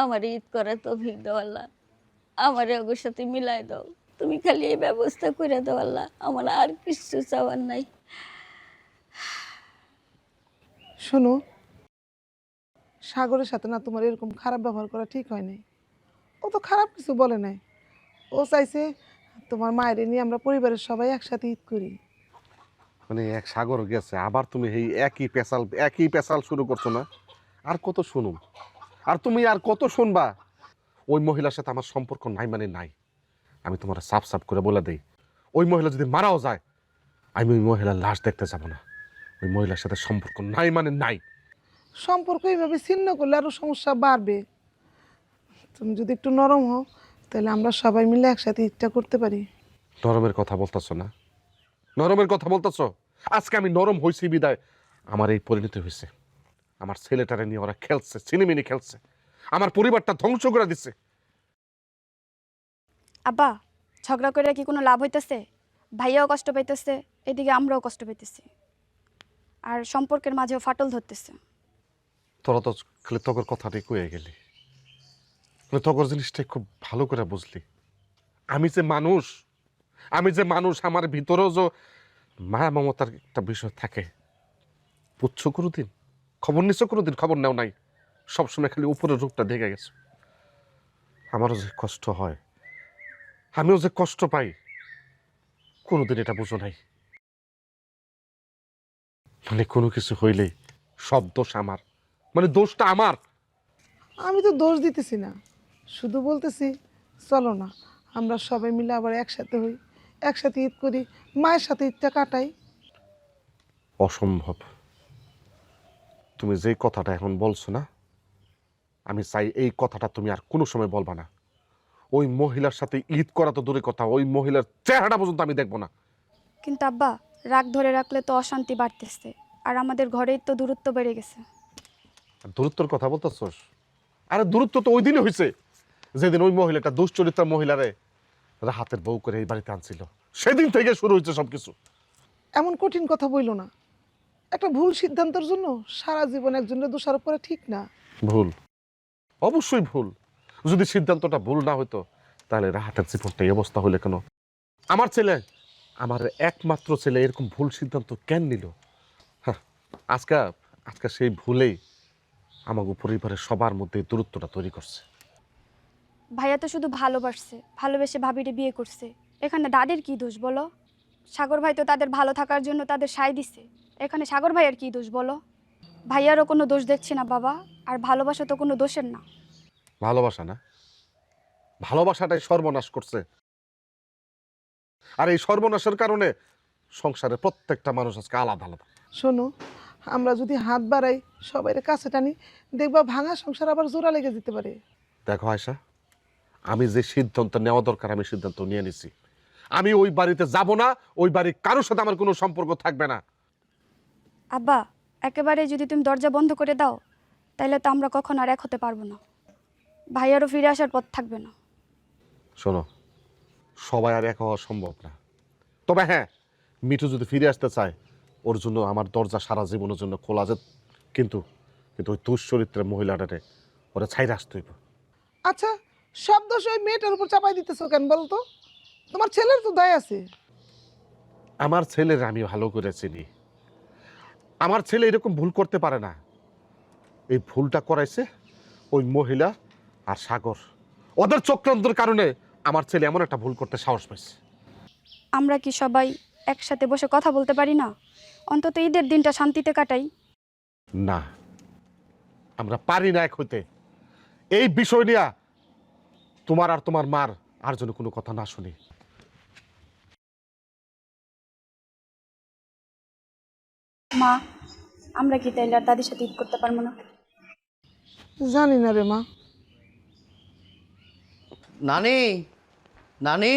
আমার ঈদ করার তৌফিক দাও আল্লাহ। আমার ওর সাথে মিলাই দাও, তুমি খালি এই ব্যবস্থা করে দাও আল্লাহ। আমার আর কিছু চাওয়ার নাই। শোনো, সাগরের সাথে না তোমার এরকম খারাপ ব্যবহার করা ঠিক হয় নাই। ও তো খারাপ কিছু বলে নাই, ও চাইছে তোমার মায়ের নিয়ে আমরা পরিবারের সবাই একসাথে ঈদ করি। মানে এক সাগর গেছে, আবার তুমি এই একই পেশাল শুরু করছো না? আর কত শুনুম? আর তুমি আর কত শুনবা? ওই মহিলার সাথে আমার সম্পর্ক নাই মানে নাই। আমি তোমার সাফ সাফ করে বলে দেই, ওই মহিলা যদি মারাও যায়, আমি ওই মহিলার লাশ দেখতে যাব না। ওই মহিলার সাথে সম্পর্ক নাই মানে নাই। সম্পর্ক এইভাবে ছিন্ন করলে আরো সমস্যা বাড়বে। তুমি যদি একটু নরম হও, তাহলে আমরা সবাই মিলে একসাথে ঈদটা করতে পারি। নরমের কথা বলতেছো না? নরমের কথা বলতেছো? আজকে আমি নরম হয়েছি বিদায় আমার এই পরিণতি হয়েছে। আমার ছেলেটারে নিয়ে ওরা খেলছে, ছিনিমিনি খেলছে, আমার পরিবারটা ধ্বংস করে দিচ্ছে। আব্বা, ঝগড়া করে কি কোনো লাভ হইতেছে? ভাইয়াও কষ্ট পাইতেছে, এদিকে আমরাও কষ্ট পাইতেছি, আর সম্পর্কের মাঝেও ফাটল ধরতেছে। তোরা তো খালি তগর কথাটাই কয়ে গেলি, মানে তগর জিনিসটাই খুব ভালো করে বুঝলি। আমি যে মানুষ, আমার ভিতরেও যে মায়া মমতার একটা বিষয় থাকে। বুঝছো কোনোদিন? খবর নিচ্ছ কোনোদিন? খবর নেও নাই, সবসময় খালি উপরের রূপটা দেখে গেছো। আমারও যে কষ্ট হয়, আমিও যে কষ্ট পাই, কোনোদিন এটা বুঝো নাই। মানে কোনো কিছু হইলেই সব দোষ আমার, মানে দোষটা আমার। আমি তো দোষ দিতেছি না, শুধু বলতেছি চলো না আমরা সবাই মিলে আবার একসাথে হই, একসাথে ঈদ করি, মায়ের সাথে ঈদটা কাটাই। অসম্ভব। তুমি যেই কথাটা এখন বলছো না, আমি চাই এই কথাটা তুমি আর কোনো সময় বলবা না। ওই মহিলার সাথে ঈদ করা তো দূরে কথা, ওই মহিলার চেহারাটা পর্যন্ত আমি দেখবো না। কিন্তু আব্বা, রাগ ধরে রাখলে তো অশান্তি বাড়তেছে, আর আমাদের ঘরেই তো দূরত্ব বেড়ে গেছে। আর দূরত্বর কথা বলতেছোস? আরে দূরত্ব তো ওই দিনই হয়েছে, যেদিন ওই মহিলাটা দুশ্চরিত্রা মহিলারে রাহাতের বউ করে এই বাড়িতে আনছিল, সেদিন থেকে শুরু হয়েছে সবকিছু। এমন কঠিন কথা বইল না। একটা ভুল সিদ্ধান্তের জন্য সারা জীবন একজনের দোষারোপ করা ঠিক না। ভুল, অবশ্যই ভুল। যদি সিদ্ধান্তটা ভুল না হতো, তাহলে রাহাতের জীবনটা এই অবস্থা হলে কেন? আমার ছেলে, আমার একমাত্র ছেলে এরকম ভুল সিদ্ধান্ত কেন নিল? হ্যাঁ, আজকে সেই ভুলেই আমাকে পরিবারের সবার মধ্যে দূরত্বটা তৈরি করছে। ভাইয়া তো শুধু ভালোবাসছে, ভালোবেসে ভাবিরে বিয়ে করছে, এখানে দাদির কি দোষ বলো? সাগর ভাই তো তাদের ভালো থাকার জন্য তাদের সায় দিছে, এখানে সাগর ভাইয়ের কি দোষ বলো? ভাইয়ারও কোনো দোষ দেখছি না বাবা, আর ভালোবাসা তো কোনো দোষের না। ভালোবাসা না, ভালোবাসাটাই সর্বনাশ করছে। আর এই সর্বনাশের কারণে সংসারে প্রত্যেকটা মানুষ আজকে আলাদা আলাদা। শোনো, আমরা যদি হাত বাড়াই সবাইয়ের কাছে টানি, দেখবা ভাঙা সংসার আবার জোড়া লেগে যেতে পারে। দেখো আয়শা, আমি যে সিদ্ধান্ত নেওয়া দরকার আমি সিদ্ধান্ত নিয়ে নিছি। আমি ওই বাড়িতে যাব না, ওই বাড়ি কারোর সাথে আমার কোনো সম্পর্ক থাকবে না। আব্বা, একেবারে যদি তুমি দরজা বন্ধ করে দাও তাহলে তো আমরা কখন আর এক হতে পারবো না, ভাইয়ারও ফিরে আসার পথ থাকবে না। শোনো, সবাই আর এক হওয়া সম্ভব না, তবে হ্যাঁ, মিঠু যদি ফিরে আসতে চায় ওর জন্য আমার দরজা সারা জীবনের জন্য খোলা আছে, কিন্তু কিন্তু ওই দুশ্চরিত্রের মহিলাটারে ওরা ছাইরে আসতে হইব। আচ্ছা, সব দোষ ওই মেয়েটার উপর চাপাই দিতেছো কেন বলতো? তোমার ছেলের তো দায় আছে। আমার ছেলের আমি ভালো করে চিনি, আমার ছেলে এরকম ভুল করতে পারে না। এই ভুলটা করাইছে ওই মহিলা আর সাগর, ওদের চক্রান্তের কারণে আমার ছেলে এমন একটা ভুল করতে সাহস পাইছে। আমরা কি সবাই একসাথে বসে কথা বলতে পারি না? অন্তত ঈদের দিনটা শান্তিতে কাটাই। না, আমরা পারি না এক হইতে। এই বিষয় নিয়ে তোমার আর তোমার মার আর যেন কোনো কথা না শুনি। মা, আমরা কি তাইলে আর দাদির সাথে ঈদ করতে পারবো না? জানি না রে মা। নানি, নানি,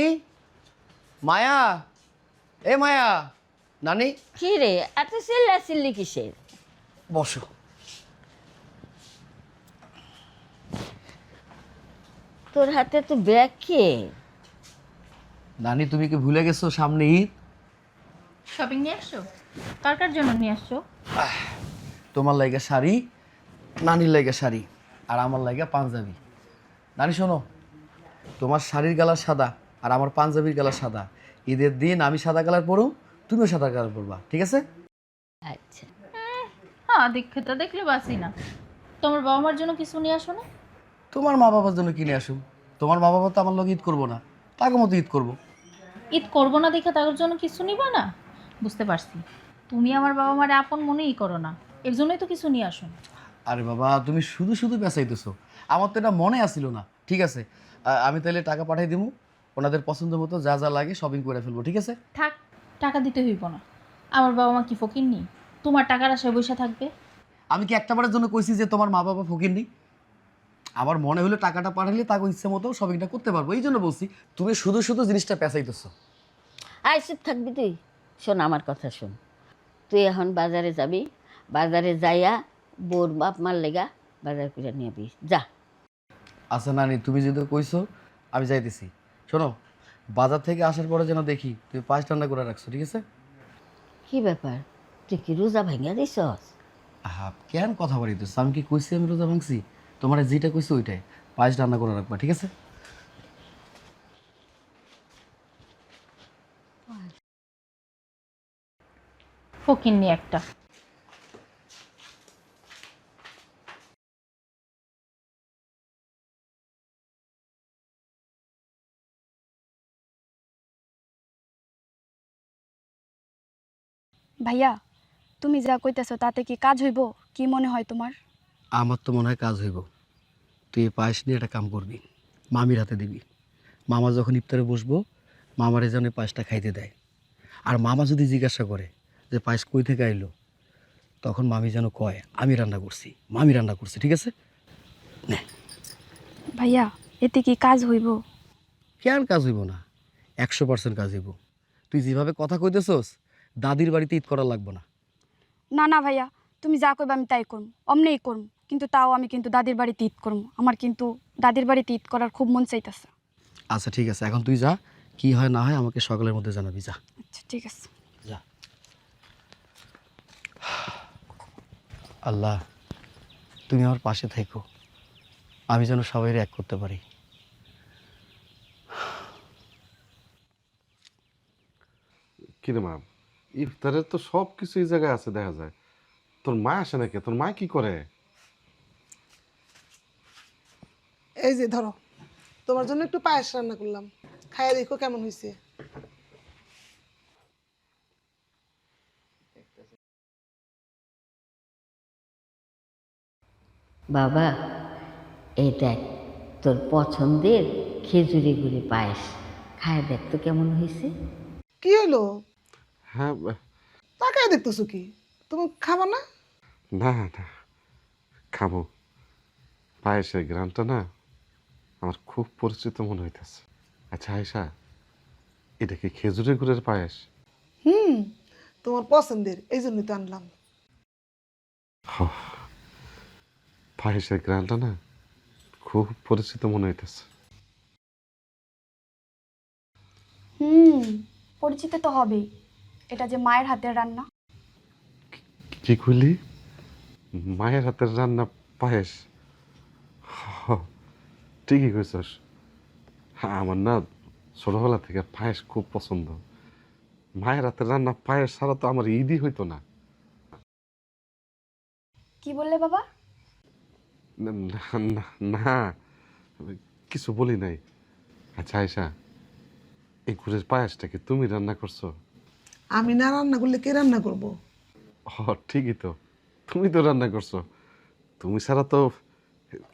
মায়া, এ মায়া, নানি। কি রে, এত চিল্লা চিল্লি কিসের? বসো। তোর হাতে তো ব্যাগ কে? নানি, তুমি কি ভুলে গেছো সামনে ঈদ? শপিং নিয়ে আসছো? কার কার জন্য নিয়ে আসছো? তোমার লাইগা শাড়ি, নানির লাইগা শাড়ি, আর আমার লাইগা পাঞ্জাবি। নানি শোনো, তোমার শাড়ির কালার সাদা আর আমার পাঞ্জাবির কালার সাদা। ঈদের দিন আমি সাদা কালার পরো, তুমিও সাদা কালার পরবা, ঠিক আছে? আচ্ছা, হ্যাঁ, দেখতে দেখলে বাসি না। তোমার বাবা মার জন্য কিছু নিয়ে আসো না? তোমার মা বাবার জন্য কিনে আসুন। তোমার মা বাবা তো আমার লোক ঈদ করবো না, তাকে মতো ঈদ করবো। ঈদ করবো না দেখে তার জন্য কিছু নিবা না? বুঝতে পারছি, তুমি আমার বাবা মারে আপন মনেই করো না, এর জন্যই তো কিছু নিয়ে আসো না। আরে বাবা, তুমি শুধু শুধু পেঁচাইতেছো, আমার তো এটা মনে আসছিল না। ঠিক আছে, আমি তাহলে টাকা পাঠাই দিব, ওনাদের পছন্দ মতো যা যা লাগে শপিং করে ফেলবো, ঠিক আছে? থাক, টাকা দিতে হইব না। আমার বাবা মা কি ফকির নি? তোমার টাকার আশায় বসে থাকবে? আমি কি একটা বারের জন্য কইছি যে তোমার মা বাবা ফকির নেই? আমার মনে হলো টাকাটা পাঠালে তাকে ইচ্ছে মতো শপিংটা করতে পারবো, এই জন্য বলছি। তুমি শুধু শুধু জিনিসটা পেঁচাইতেছো। আয় চুপ থাকবি তুই। শোন আমার কথা শোন, তুই এখন বাজারে যাবি, বাজারে যাইয়া বোর বাপ মার লেগা বাজার করে নিয়ে যা। আচ্ছা নানি, তুমি যেহেতু কইছো আমি যাইতেছি। শোনো, বাজার থেকে আসার পরে যেন দেখি তুমি পাঁচ রান্না করে রাখছো, ঠিক আছে? কি ব্যাপার, তুই কি রোজা ভাঙিয়া দিছস? কেন কথা বাড়িতেছো? আমি কি কইছি আমি রোজা ভাঙছি? তোমার যেটা কইছো ওইটাই, পাঁচ রান্না করে রাখবা, ঠিক আছে? ফকির নি একটা। ভাইয়া, তুমি যা কইতেছো তাতে কি কাজ হইব? কি মনে হয় তোমার? আমার তো মনে হয় কাজ হইব। তুই এই পায়েস নিয়ে একটা কাম করবি, মামির হাতে দিবি। মামা যখন ইফতারে বসবো, মামারে যেন এই পায়েসটা খাইতে দেয়। আর মামা যদি জিজ্ঞাসা করে যে পায়েস কই থেকে আইলো, তখন মামি যেন কয় আমি রান্না করছি, মামি রান্না করছি, ঠিক আছে? নে। ভাইয়া, এতে কি কাজ হইব? কেন কাজ হইব না? 100% কাজ হইব। তুই যেভাবে কথা কইতেছস, দাদির বাড়িতে ঈদ করা লাগবে না। না না ভাইয়া, তুমি যা কইবা আমি তাই করব, অমনেই করব। কিন্তু তাও আমি কিন্তু দাদির বাড়িতে ঈদ করব। আমার কিন্তু দাদির বাড়িতে ঈদ করার খুব মন চাইতেছে। আচ্ছা ঠিক আছে, এখন তুই যা, কি হয় না হয় আমাকে সকালের মধ্যে জানাবি, যা আচ্ছা ঠিক আছে। যা। আল্লাহ, তুমি আমার পাশে থেকো, আমি যেন সবাই এক করতে পারি। কিরে মা, ইফতারের তো সব কিছু এই জায়গায় আছে দেখা যায়, তোর মা আসে নাকি? তোর মা কি করে? এই যে ধরো, তোমার জন্য একটু পায়েস রান্না করলাম, খাইয়া দেখো কেমন হয়েছে। বাবা, এই দেখ তোর পছন্দের খেজুরি গুড়ি পায়েস, খায় দেখ তো কেমন হয়েছে। কি হলো? হ্যাঁ, তাকায় দেখতেছো কি? তুমি খাবো না? না না, খাবো। পায়েসের গ্রানটা না আমার খুব পরিচিত মনে হইতেছে। আচ্ছা আয়সা, এটা কি খেজুরের গুড়ের পায়েস? হুম, তোমার পছন্দের, এই জন্যই তো আনলাম। পায়েসের গ্রানটা না খুব পরিচিত মনে হইতেছে। হুম, পরিচিত তো হবেই। এটা যে মায়ের হাতের রান্না। কি কইলি? মায়ের হাতের রান্না পায়েস? হ, ঠিকই কইছস। আমার না ছোটবেলা থেকে পায়েস খুব পছন্দ। মায়ের হাতের রান্না পায়েস ছাড়া তো আমার ঈদই হইতো না। কি বললে বাবা? না না, না, কিছু বলি নাই। আচ্ছা আয়সা, এই গুড়ের পায়েসটা কি তুমি রান্না করছো? আমি না রান্না করলে কে রান্না করবো? ঠিকই তো, তুমি তো রান্না করছো। তুমি ছাড়া তো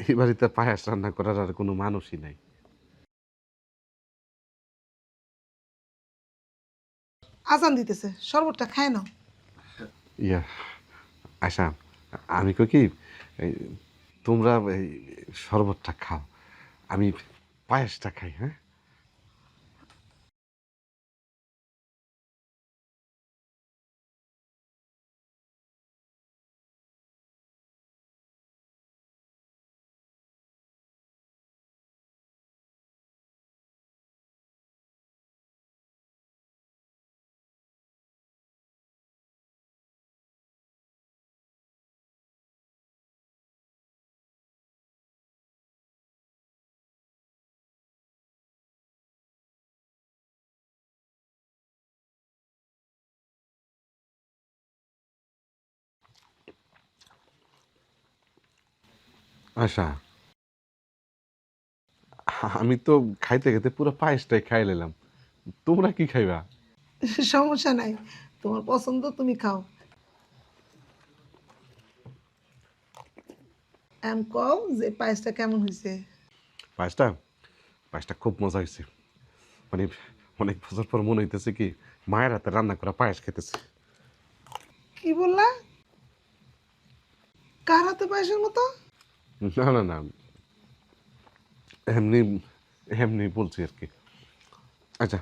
এই বাড়িতে পায়েস রান্না করার আর কোনো মানুষই নাই। আজান দিতেছে, শরবতটা খায় নাও। ইয়া আয়সা, আমি কই কি, এই, তোমরা এই শরবতটা খাও, আমি পায়েসটা খাই। হ্যাঁ, আয়সা, আমি তো খাইতে খাইতে পুরো পায়েসটাই খাই নিলাম। তোমরা কি খাইবা? সমস্যা নাই, তোমার পছন্দ, তুমি খাও। এম কও যে পায়েসটা কেমন হয়েছে? পায়েসটা পায়েসটা খুব মজা হয়েছে। মানে অনেক বছর পর মনে হইতেছে কি মায়ের হাতে রান্না করা পায়েস খেতেছে। কি বললা? কার হাতে পায়েসের মতো? না না না, এমনি এমনি বলছি আর কি। আচ্ছা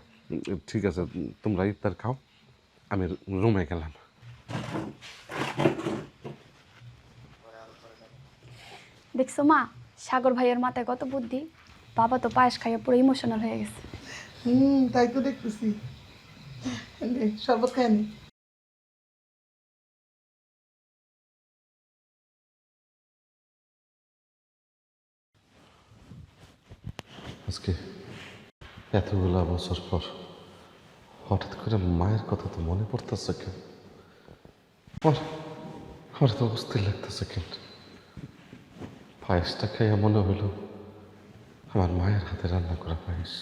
ঠিক আছে, তোমরা ইফতার খাও, আমি রুমে গেলাম। দেখছো মা, সাগর ভাইয়ের মাথায় কত বুদ্ধি। বাবা তো পায়েস খাইয়ে পুরো ইমোশনাল হয়ে গেছে। তাই তো দেখতেছি। নে, শরবত খায় নি। আজকে এতগুলা বছর পর হঠাৎ করে মায়ের কথা তো মনে পড়তেছে কেন? হঠাৎ অস্থির লাগতেছে কেন? পায়েসটা খাইয়া মনে হইল আমার মায়ের হাতে রান্না করা পায়েস।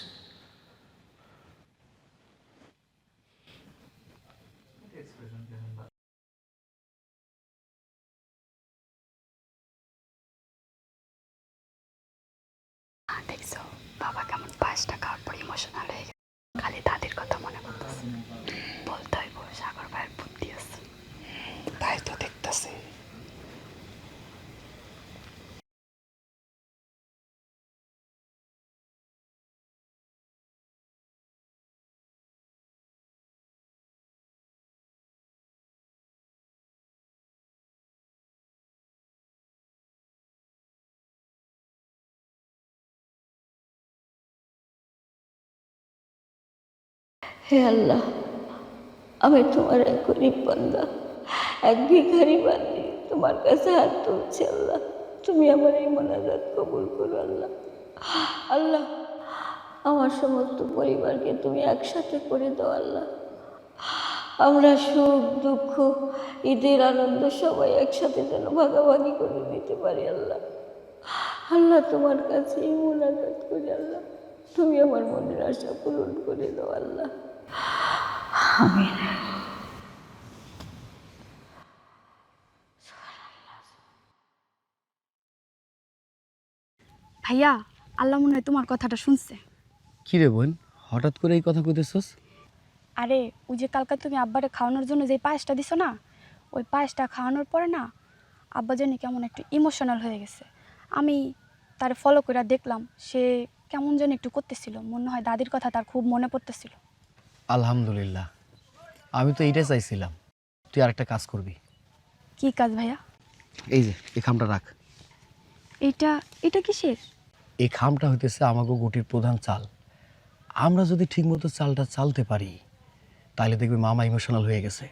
দেখছো বাবা কেমন পায়েসটা খাওয়ার পর ইমোশনাল হয়ে গেছে। খালি দাদির কথা মনে পড়তেছে। বলতে হইব সাগর ভাইয়ের বুদ্ধি আছে। তাই তো দেখতেছি। হে আল্লাহ, আমি তোমার এক গরিব বান্দা, এক ভিখারি বান্দি, তোমার কাছে হাত তুলছি আল্লাহ। তুমি আমার এই মোনাজাত কবুল করো আল্লাহ। আল্লাহ, আমার সমস্ত পরিবারকে তুমি একসাথে করে দাও আল্লাহ। আমরা সুখ দুঃখ ঈদের আনন্দ সবাই একসাথে যেন ভাগাভাগি করে নিতে পারি আল্লাহ। আল্লাহ, তোমার কাছে এই মোনাজাত করি আল্লাহ, তুমি আমার মনের আশা পূরণ করে দাও আল্লাহ। আমিন। ভাইয়া, আল্লাহ মনে হয় তোমার কথাটা শুনছে। কি রে বোন, হঠাৎ করে এই কথা কইতেছস? আরে ওই যে কালকে তুমি আব্বারে খাওয়ানোর জন্য যে পায়েসটা দিছো না, ওই পায়েসটা খাওয়ানোর পরে না আব্বা জানি কেমন একটু ইমোশনাল হয়ে গেছে। আমি তার ফলো করে দেখলাম সে কেমন যেন একটু করতেছিল, মনে হয় দাদির কথা তার খুব মনে পড়তেছিল। আলহামদুলিল্লাহ, আমি তো এইটাই চাইছিলাম। তুই আরেকটা কাজ করবি। কি কাজ ভাইয়া? এই যে এই খামটা রাখ। এটা এটা কিসের? এই খামটা হইতেছে আমাকে গুটির প্রধান চাল। আমরা যদি ঠিকমতো চালটা চালতে পারি তাহলে দেখবি মামা ইমোশনাল হয়ে গেছে।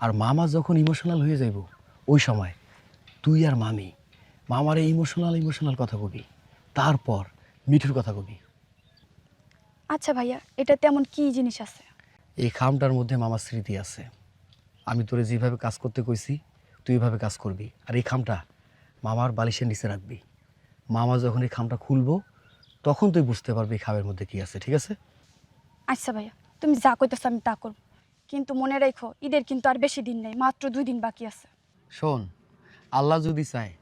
আর মামা যখন ইমোশনাল হয়ে যাইব ওই সময় তুই আর মামি মামারে ইমোশনাল কথা কবি, তারপর মিঠুর কথা কবি। আচ্ছা ভাইয়া, এটা তেমন কি জিনিস আছে? এই খামটার মধ্যে মামার স্মৃতি আছে। আমি তোরে যেভাবে কাজ করতে কইছি তুই এভাবে কাজ করবি। আর এই খামটা মামার বালিশের নিচে রাখবি। মামা যখন এই খামটা খুলবো তখন তুই বুঝতে পারবি খামের মধ্যে কি আছে, ঠিক আছে? আচ্ছা ভাইয়া, তুমি যা কইতেছো আমি তা করব, কিন্তু মনে রাখো ঈদের কিন্তু আর বেশি দিন নেই, মাত্র 2 দিন বাকি আছে। শোন, আল্লাহ যদি চায়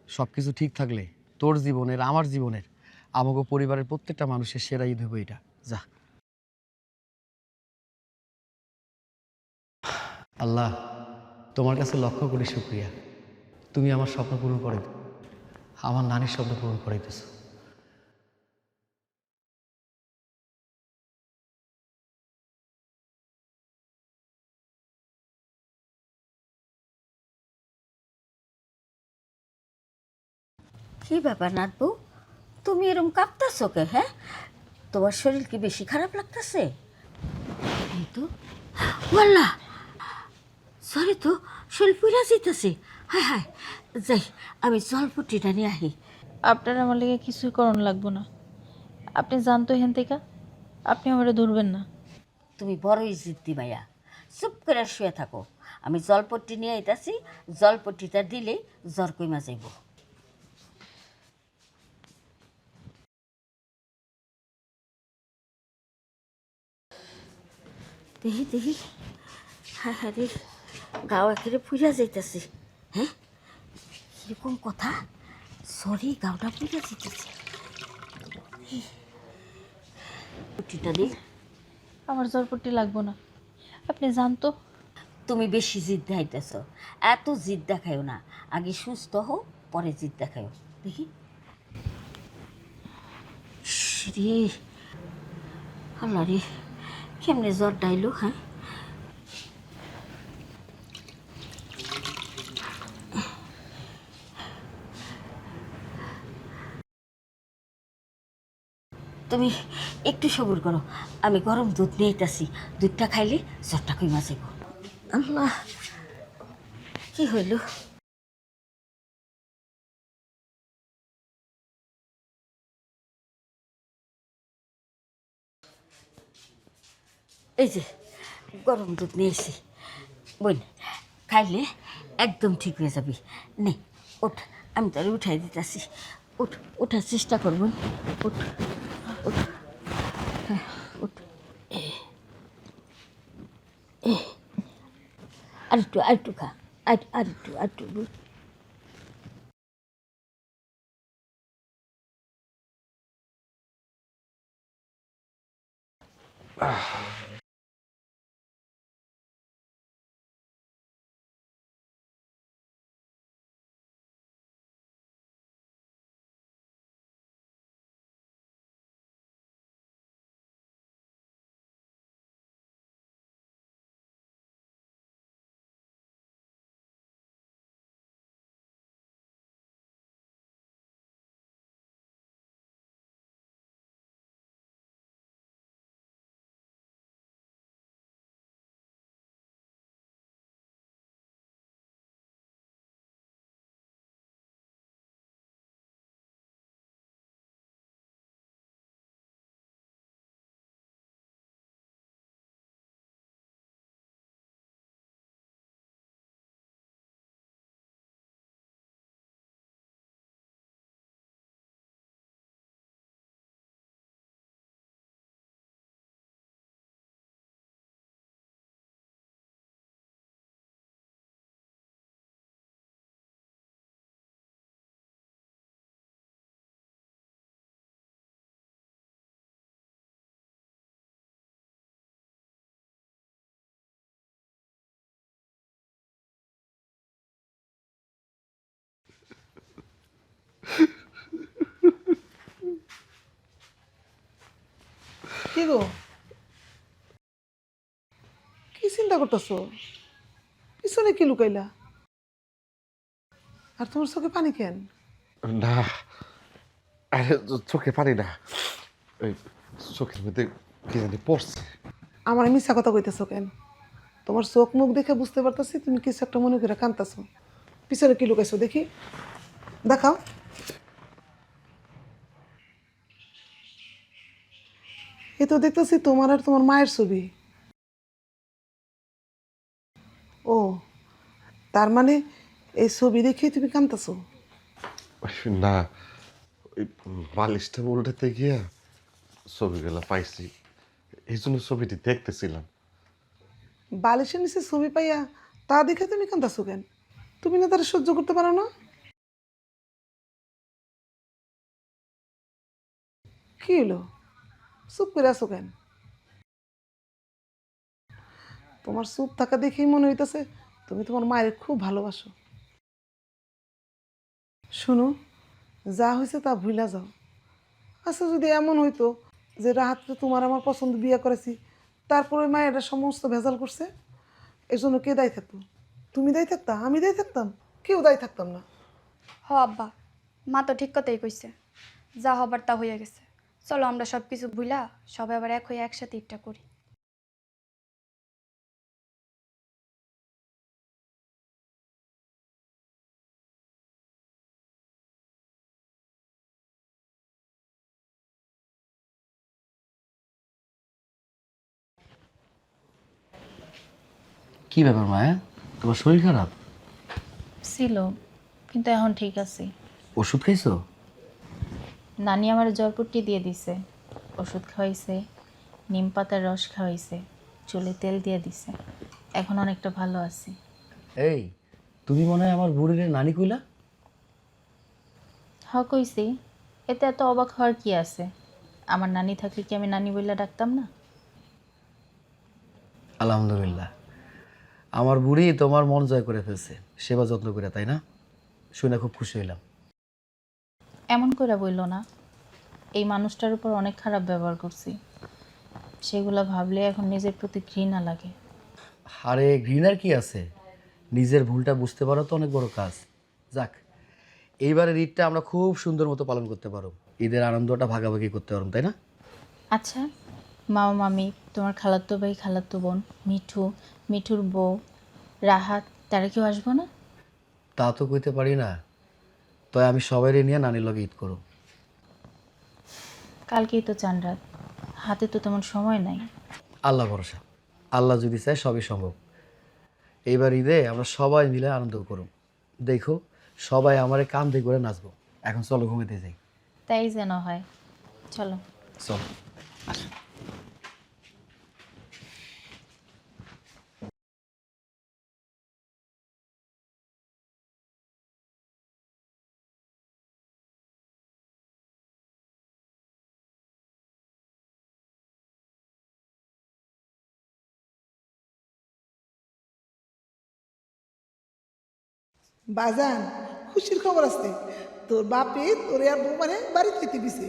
সব কিছু ঠিক থাকলে তোর জীবনের আমার জীবনের আমাকে পরিবারের প্রত্যেকটা মানুষের সেরা ঈদ হইব এটা। যা। আল্লাহ, তোমার কাছে লক্ষ কোটি শুকরিয়া, তুমি আমার স্বপ্ন পূরণ করে দাও, আমার নানির স্বপ্ন পূরণ করাইতেছো। কি ব্যাপার নাতবু, তুমি এরকম কাঁপতাছো কে? হ্যাঁ, তোমার শরীর কি বেশি খারাপ লাগতেছে? এই তো ওয়াল্লাহ, সরি তো, শরীর পুরা যেতেছে। হায় হায়, যাই আমি জলপট্টিটা নিয়ে আহি। আপনার আমার লেগে কিছুই করণ লাগবো না। আপনি জানতো হেন থেকে, আপনি আমারে ধরবেন না। তুমি বড়ই জিদ্দি মাইয়া, চুপ করে শুয়ে থাকো। আমি জলপট্টি নিয়ে আইতাছি, জলপট্টিটা দিলেই জ্বর কইমা যাইব। দেখি দেখি, হ্যাঁ হ্যাঁ রে, গাও একেবারে পুড়া যাইতেছে। হ্যাঁ, কিরকম কথা, সরি গাওটা পুড়া যাইতেছে। পট্টিটা দিই। আমার জলপট্টি লাগবো না, আপনি জানতো। তুমি বেশি জিদ দেখাইতেছ, এত জিদ দেখাইও না। আগে সুস্থ হও, পরে জিদ দেখাইও। দেখি, রে আল্লাহ রে, কেমনে জ্বর ডাইলো। হ্যাঁ, তুমি একটু সবুর করো, আমি গরম দুধ নিয়ে আইতাছি। দুধটা খাইলে জ্বরটা কইমা যাইব। আল্লাহ, কি হইল? এই যে গরম দুধ নিয়েছি, বোন খাইলে একদম ঠিক হয়ে যাবি। নে ওঠ, আমি তোর উঠাই দিতেছি। উঠ, ওঠার চেষ্টা করবো। উঠ উঠ, হ্যাঁ উঠ। আরেকটু আরেকটু খা, আরেকটু আরেকটু। কি গো, কি চিন্তা করতেছো? পিছনে কি লুকাইলা? আর তোমার চোখে পানি কেন? না, আরে চোখে পানি না, ওই চোখের মধ্যে কি জানি পড়ছে। আমার মিথ্যা কথা কইতেছো কেন? তোমার চোখ মুখ দেখে বুঝতে পারতেছি তুমি কিছু একটা মনে করে কাঁদতেছো। পিছনে কি লুকাইছো দেখি, দেখাও। এ তো দেখতেছি তোমার আর তোমার মায়ের ছবি। ও, তার মানে এই ছবি দেখে তুমি কাঁদতেছো? না, ওই বালিশটা উল্টাতে গিয়া ছবিগুলো পাইছি, এই জন্য ছবিটি দেখতেছিলাম। বালিশের নিচে ছবি পাইয়া তা দেখে তুমি কাঁদতেছো কেন? তুমি না তারা সহ্য করতে পারো না? কি হলো, চুপ করে আছো কেন? তোমার চুপ থাকা দেখেই মনে হইতেছে তুমি তোমার মায়ের খুব ভালোবাসো। শোনো, যা হয়েছে তা ভুলা যাও। আচ্ছা, যদি এমন হইতো যে রাহাতরে তোমার আমার পছন্দ বিয়ে করেছি, তারপরে মা এটা সমস্ত ভেজাল করছে, এর জন্য কে দায়ী থাকতো? তুমি দায়ী থাকতা? আমি দায়ী থাকতাম? কেউ দায়ী থাকতাম না। হ আব্বা, মা তো ঠিক কথাই কইছে, যা হবার তা হইয়া গেছে। চলো আমরা সব কিছু ভুলা সবাই আবার এক হয়ে একসাথে ইটটা করি। কি ব্যাপার মায়া, তোমার শরীর খারাপ? ছিল, কিন্তু এখন ঠিক আছে। ওষুধ খাইছো? নানি আমার জ্বরপট্টি দিয়ে দিছে, ওষুধ খাওয়াইছে, নিম পাতার রস খাওয়াইছে, চুলে তেল দিয়ে দিছে, এখন অনেকটা ভালো আছি। এই, তুমি মনে হয় আমার বুড়ির নানি কইলা? হ কইছি, এতে এত অবাক হওয়ার কি আছে? আমার নানি থাকলে কি আমি নানি বইলা ডাকতাম না? আলহামদুলিল্লাহ, আমার বুড়ি তোমার মন জয় করে ফেলছে সেবা যত্ন করে, তাই না? শুনে খুব খুশি হইলাম। এমন করে বইল না, এই মানুষটার উপর অনেক খারাপ ব্যবহার করছি, সেগুলো ভাবলে এখন নিজের প্রতি ঘৃণা লাগে। আরে ঘৃণার কি আছে, নিজের ভুলটা বুঝতে পারো তো অনেক বড় কাজ। যাক, এইবারের ঈদটা আমরা খুব সুন্দর মতো পালন করতে পারো, ঈদের আনন্দটা ভাগাভাগি করতে পারো, তাই না? আচ্ছা, মামা মামি, তোমার খালাতো ভাই খালাতো বোন, মিঠু, মিঠুর বউ, রাহাত, তারা কেউ আসবো না? তা তো কইতে পারি না, তাই আমি সবাইরে নিয়ে নানির লগে ঈদ করো। কালকেই তো চান রাত, হাতে তো তেমন সময় নাই। আল্লাহ ভরসা, আল্লাহ যদি চায় সবই সম্ভব। এইবার ঈদে আমরা সবাই মিলে আনন্দ করব, দেখো সবাই আমারে কান্দে করে নাচবো। এখন চলো ঘুমাতে যাই। তাই যেন হয়, চলো। চলো, আসো। বাজান, খুশির খবর আছে, তোর বাপে তোরে আর বউ মানে বাড়ি খেতে দিছে।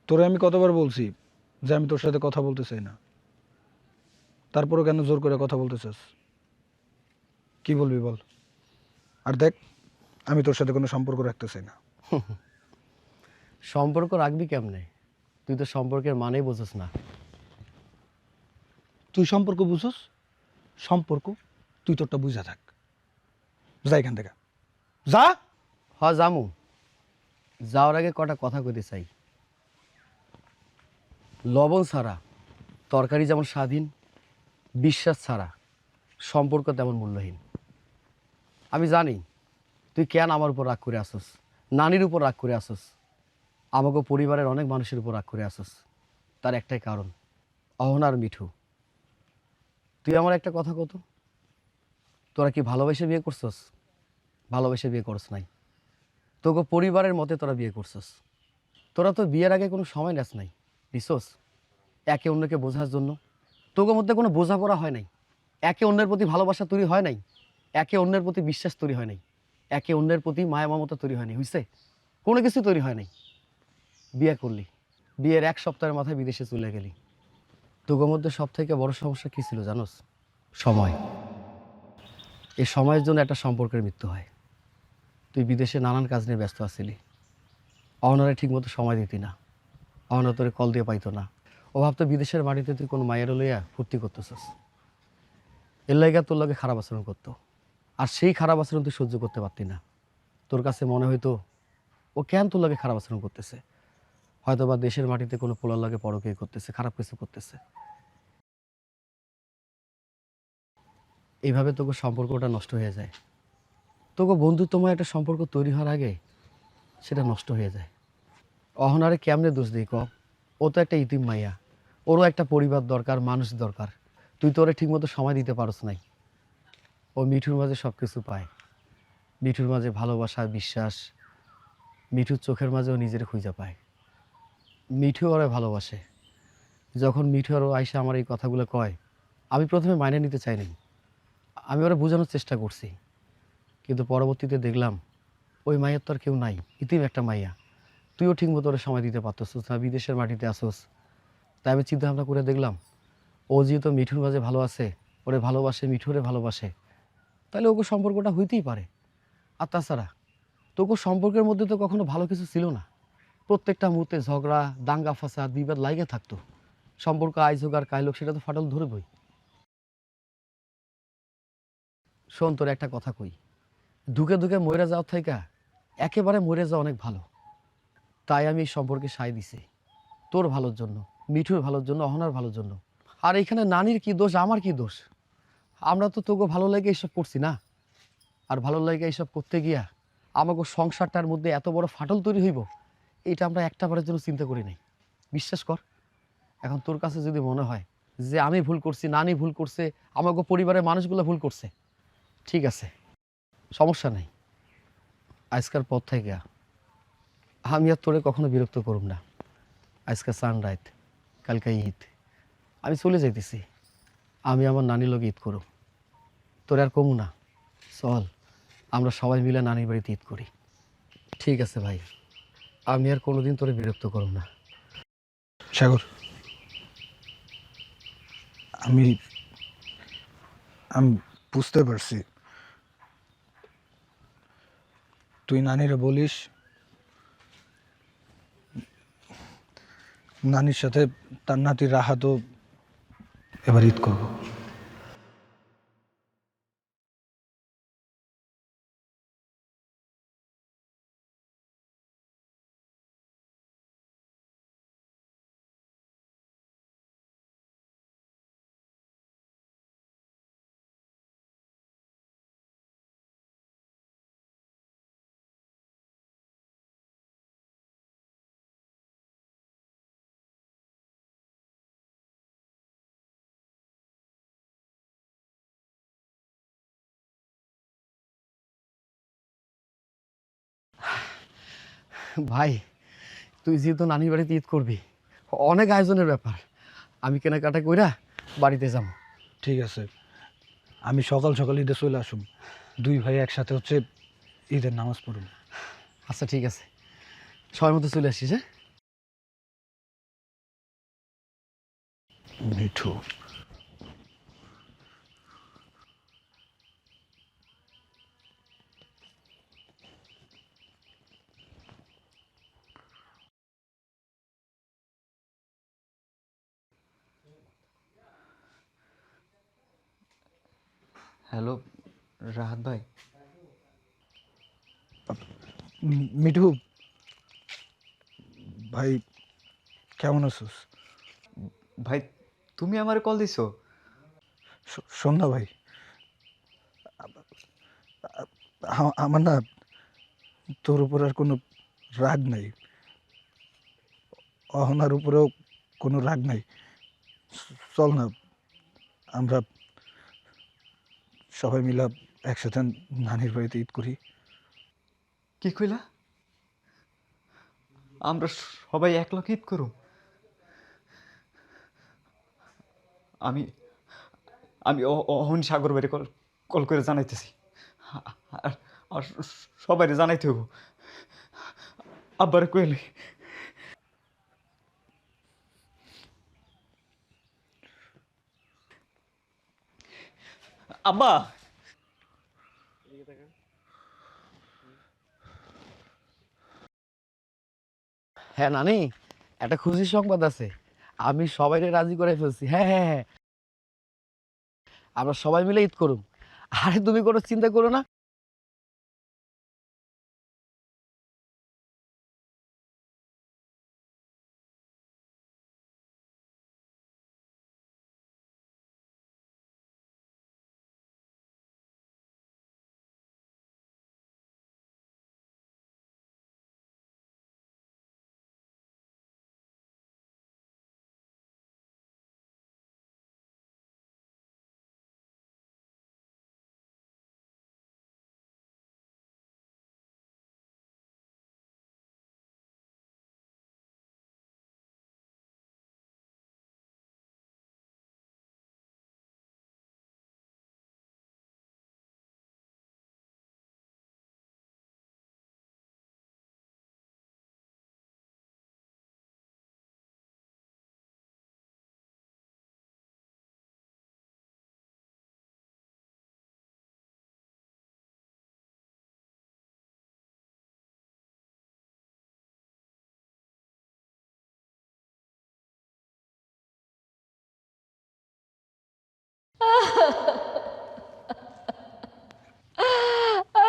তোরে আমি কতবার বলছি যে আমি তোর সাথে কথা বলতে চাই না, তারপরও কেন জোর করে কথা বলতে চাস? কি বলবি বল? আর দেখ, আমি তোর সাথে কোনো সম্পর্ক রাখতে চাই না। সম্পর্ক রাখবি কেমনে? তুই তো সম্পর্কের মানেই বোঝস না। তুই সম্পর্ক বুঝোস? সম্পর্ক তুই তোরটা বুঝা থাক। যা এখান থেকে, যা। জামু, যাওয়ার আগে কটা কথা কইতে চাই। লবণ ছাড়া তরকারি যেমন স্বাধীন, বিশ্বাস ছাড়া সম্পর্ক তেমন মূল্যহীন। আমি জানি তুই কেন আমার উপর রাগ করে আসোস, নানির উপর রাগ করে আসোস, আমাকে পরিবারের অনেক মানুষের উপর রাগ করে আসোস। তার একটাই কারণ, অহনা আর মিঠু। তুই আমার একটা কথা কত, তোরা কি ভালোবেসে বিয়ে করছস? ভালোবেসে বিয়ে করস নাই, তোকে পরিবারের মতে তোরা বিয়ে করছস। তোরা তো বিয়ের আগে কোনো সময় নেস নাই, নিছস একে অন্যকে বোঝার জন্য। তোকে মধ্যে কোনো বোঝাপড়া হয় নাই, একে অন্যের প্রতি ভালোবাসা তৈরি হয় নাই, একে অন্যের প্রতি বিশ্বাস তৈরি হয় নাই, একে অন্যের প্রতি মায়া মমতা তৈরি হয়নি, হইছে? কোনো কিছু তৈরি হয় নাই। বিয়ে করলি, বিয়ের 1 সপ্তাহের মাথায় বিদেশে চলে গেলি। তোকে মধ্যে সব থেকে বড় সমস্যা কী ছিল জানোস? সময়। এই সময়ের জন্য একটা সম্পর্কের মৃত্যু হয়। তুই বিদেশে নানান কাজ নিয়ে ব্যস্ত আছিলি, অহনারে ঠিকমতো সময় দিতি না, অহনা তোরে কল দিয়ে পাইতো না। ও ভাবতো বিদেশের বাড়িতে তুই কোনো মায়ের লইয়া ফুর্তি করতেছিস, এর লাইগা তোর লগে খারাপ আচরণ করতো। আর সেই খারাপ আচরণ তুই সহ্য করতে পারতি না। তোর কাছে মনে হইতো ও কেন তোর লগে খারাপ আচরণ করতেছে, হয়তো বা দেশের মাটিতে কোনো পোলার লাগে পরকীয়া করতেছে, খারাপ কিছু করতেছে। এইভাবে তোকে সম্পর্কটা নষ্ট হয়ে যায়। তোকে বন্ধুত্বময় একটা সম্পর্ক তৈরি হওয়ার আগে সেটা নষ্ট হয়ে যায়। অহনারে কেমনে দোষ দিই ক? ও তো একটা ইতিম মাইয়া, ওরও একটা পরিবার দরকার, মানুষ দরকার। তুই তো ওরে ঠিকমতো সময় দিতে পারস নাই। ও মিঠুর মাঝে সব কিছু পায়, মিঠুর মাঝে ভালোবাসা, বিশ্বাস। মিঠুর চোখের মাঝেও নিজের খুঁজে পায়। মিঠু ওরে ভালোবাসে। যখন মিঠু আরও আইসা আমার এই কথাগুলো কয়, আমি প্রথমে মাইনে নিতে চাইনি। আমি ওরা বোঝানোর চেষ্টা করছি, কিন্তু পরবর্তীতে দেখলাম ওই মাইয়ার তো আর কেউ নাই, ইতিম একটা মাইয়া। তুইও ঠিকমতো ওরা সময় দিতে পারতেছিস না, বিদেশের মাটিতে আসোস। তাই আমি চিন্তা ভাবনা করে দেখলাম ও যেহেতু মিঠুর মাঝে ভালো আছে, ওরে ভালোবাসে, মিঠুরে ভালোবাসে, তাহলে ওকে সম্পর্কটা হইতেই পারে। আর তাছাড়া তোকে সম্পর্কের মধ্যে তো কখনো ভালো কিছু ছিল না। প্রত্যেকটা মুহূর্তে ঝগড়া, দাঙ্গা ফাসাদ, বিবাদ লাইগে থাকতো। সম্পর্ক আইজ হোক আর কাইল হোক, সেটা তো ফাটল ধরবই। শোন, তোর একটা কথা কই, ধুকে ধুকে মরে যাওয়ার থেকে একেবারে মরে যাওয়া অনেক ভালো। তাই আমি এই সম্পর্কে সায় দিছি, তোর ভালোর জন্য, মিঠুর ভালোর জন্য, অহনার ভালোর জন্য। আর এখানে নানির কি দোষ, আমার কি দোষ? আমরা তো তোকে ভালো লাগে এইসব করছি না। আর ভালো লাগে এইসব করতে গিয়া আমাকে সংসারটার মধ্যে এত বড় ফাটল তৈরি হইব, এটা আমরা একটা বারের জন্য চিন্তা করি নাই। বিশ্বাস কর, এখন তোর কাছে যদি মনে হয় যে আমি ভুল করছি, নানি ভুল করছে, আমাকে পরিবারের মানুষগুলো ভুল করছে, ঠিক আছে, সমস্যা নেই। আজকার পর থেকে আমি আর তোরে কখনো বিরক্ত করব না। আজকে সানরাইট, কালকে ঈদ, আমি চলে যাইতেছি। আমি আমার নানির লগে ঈদ করব, তোর আর কমু না। চল আমরা সবাই মিলে নানির বাড়িতে ঈদ করি। ঠিক আছে ভাই, আমি আর কোনোদিন তোরে বিরক্ত করব না। সাগর, আমি আমি বুঝতে পারছি তুই নানিরে বলিস নানির সাথে তার নাতির রাহাতও এবার ঈদ করবো। ভাই, তুই যেহেতু নানির বাড়িতে ঈদ করবি, অনেক আয়োজনের ব্যাপার। আমি কেনাকাটা কইরা বাড়িতে যাব। ঠিক আছে, আমি সকাল সকাল ঈদে চলে আসুম, দুই ভাই একসাথে হচ্ছে ঈদের নামাজ পড়ুন। আচ্ছা ঠিক আছে, সময় মতো চলে আসিস। হ্যাঁ, মিঠু, হ্যালো রাহাত ভাই। মিঠু ভাই, কেমন আছিস? ভাই তুমি আমার কল দিছো? শোন না ভাই, আমার না তোর উপর আর কোনো রাগ নাই, অহনার উপরেও কোনো রাগ নাই। চল না, আমরা সবাই মিলে একসাথে নানির বাড়িতে ঈদ করি। কি কইলা? আমরা সবাই এক লগে ঈদ করুম? আমি আমি অহন সাগর বাড়ি কল কল করে জানাইতেছি। আর আর সবাই জানাইতে হইব। আব্বারে কইলে আব্বা। হ্যাঁ নানি, একটা খুশির সংবাদ আছে। আমি সবাইকে রাজি করে ফেলছি। হ্যাঁ হ্যাঁ হ্যাঁ, আমরা সবাই মিলে ঈদ করুম। আরে তুমি কোনো চিন্তা করো না।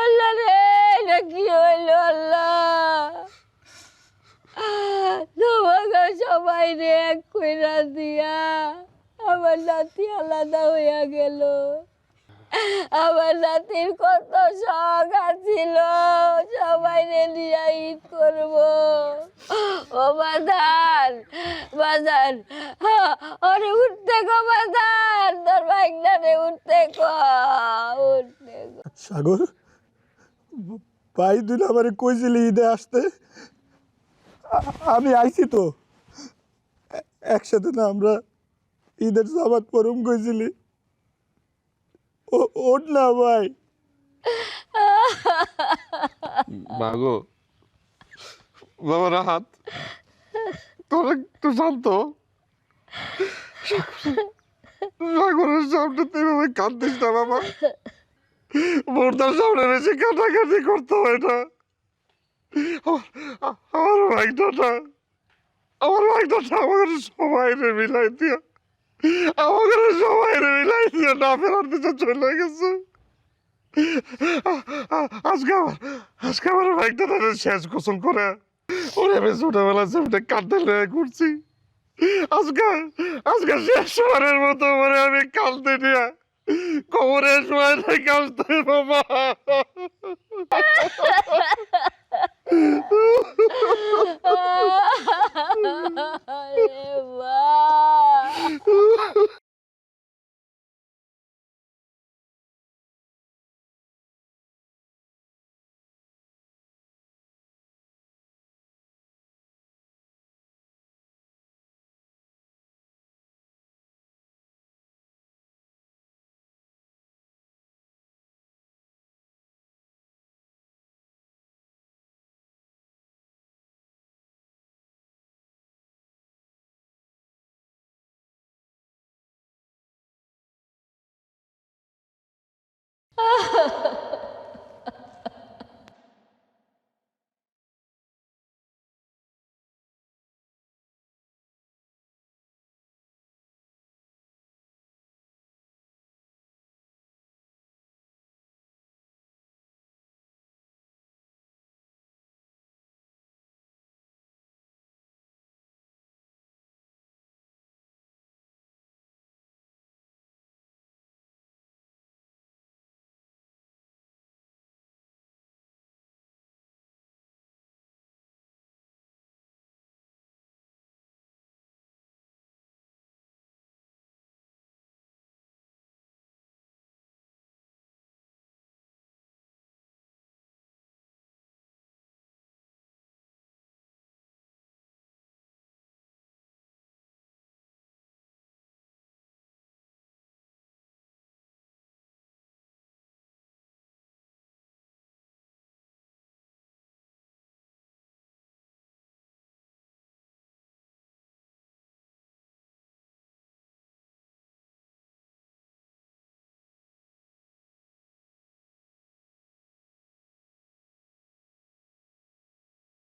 আল্লাহ রে, এটা কি হইলো আল্লাহ? তোমাকে সবাই রে এক কইরা দিয়া আমার নাতি আলাদা হইয়া গেল। আমার নাতির কত শখ আছিল সবাই রে নিয়ে ঈদ করবো। ও বাজার বাজার, ওরে উঠতে গো বাজার, তোর ভাইগনা রে উঠতে গো, উঠতে গো। সাগর ভাই, তুই না আমারে কইছিলি ঈদে আসতে, আমি আইছি তো। একসাথে না আমরা ঈদের জামাত পরম কইছিলি। ওঠ না ভাই। মাগো, বাবা রাহাত, তোর একটু শান্ত। সাগরের সামনে তুই এভাবে কাঁদতিস না বাবা। বোরদার সামনে বেশি কাটাকাটি করতে হয় না। আমার ভাইটাটা আমাদের সবাই রে মিলাই দিয়া, আমাদের সবাই রে মিলাই দিয়া না ফেরার দিতে চলে গেছে। আজকে আমার ভাইটাটা শেষ গোসল করে ওরে আমি ছোটবেলা সেমটা কাঁদতে লেগে ঘুরছি। আজকে আজকে শেষবারের মতো করে আমি কাঁদতে নিয়ে কবরের সময় থেকে আসতে বাবা। আরে মা,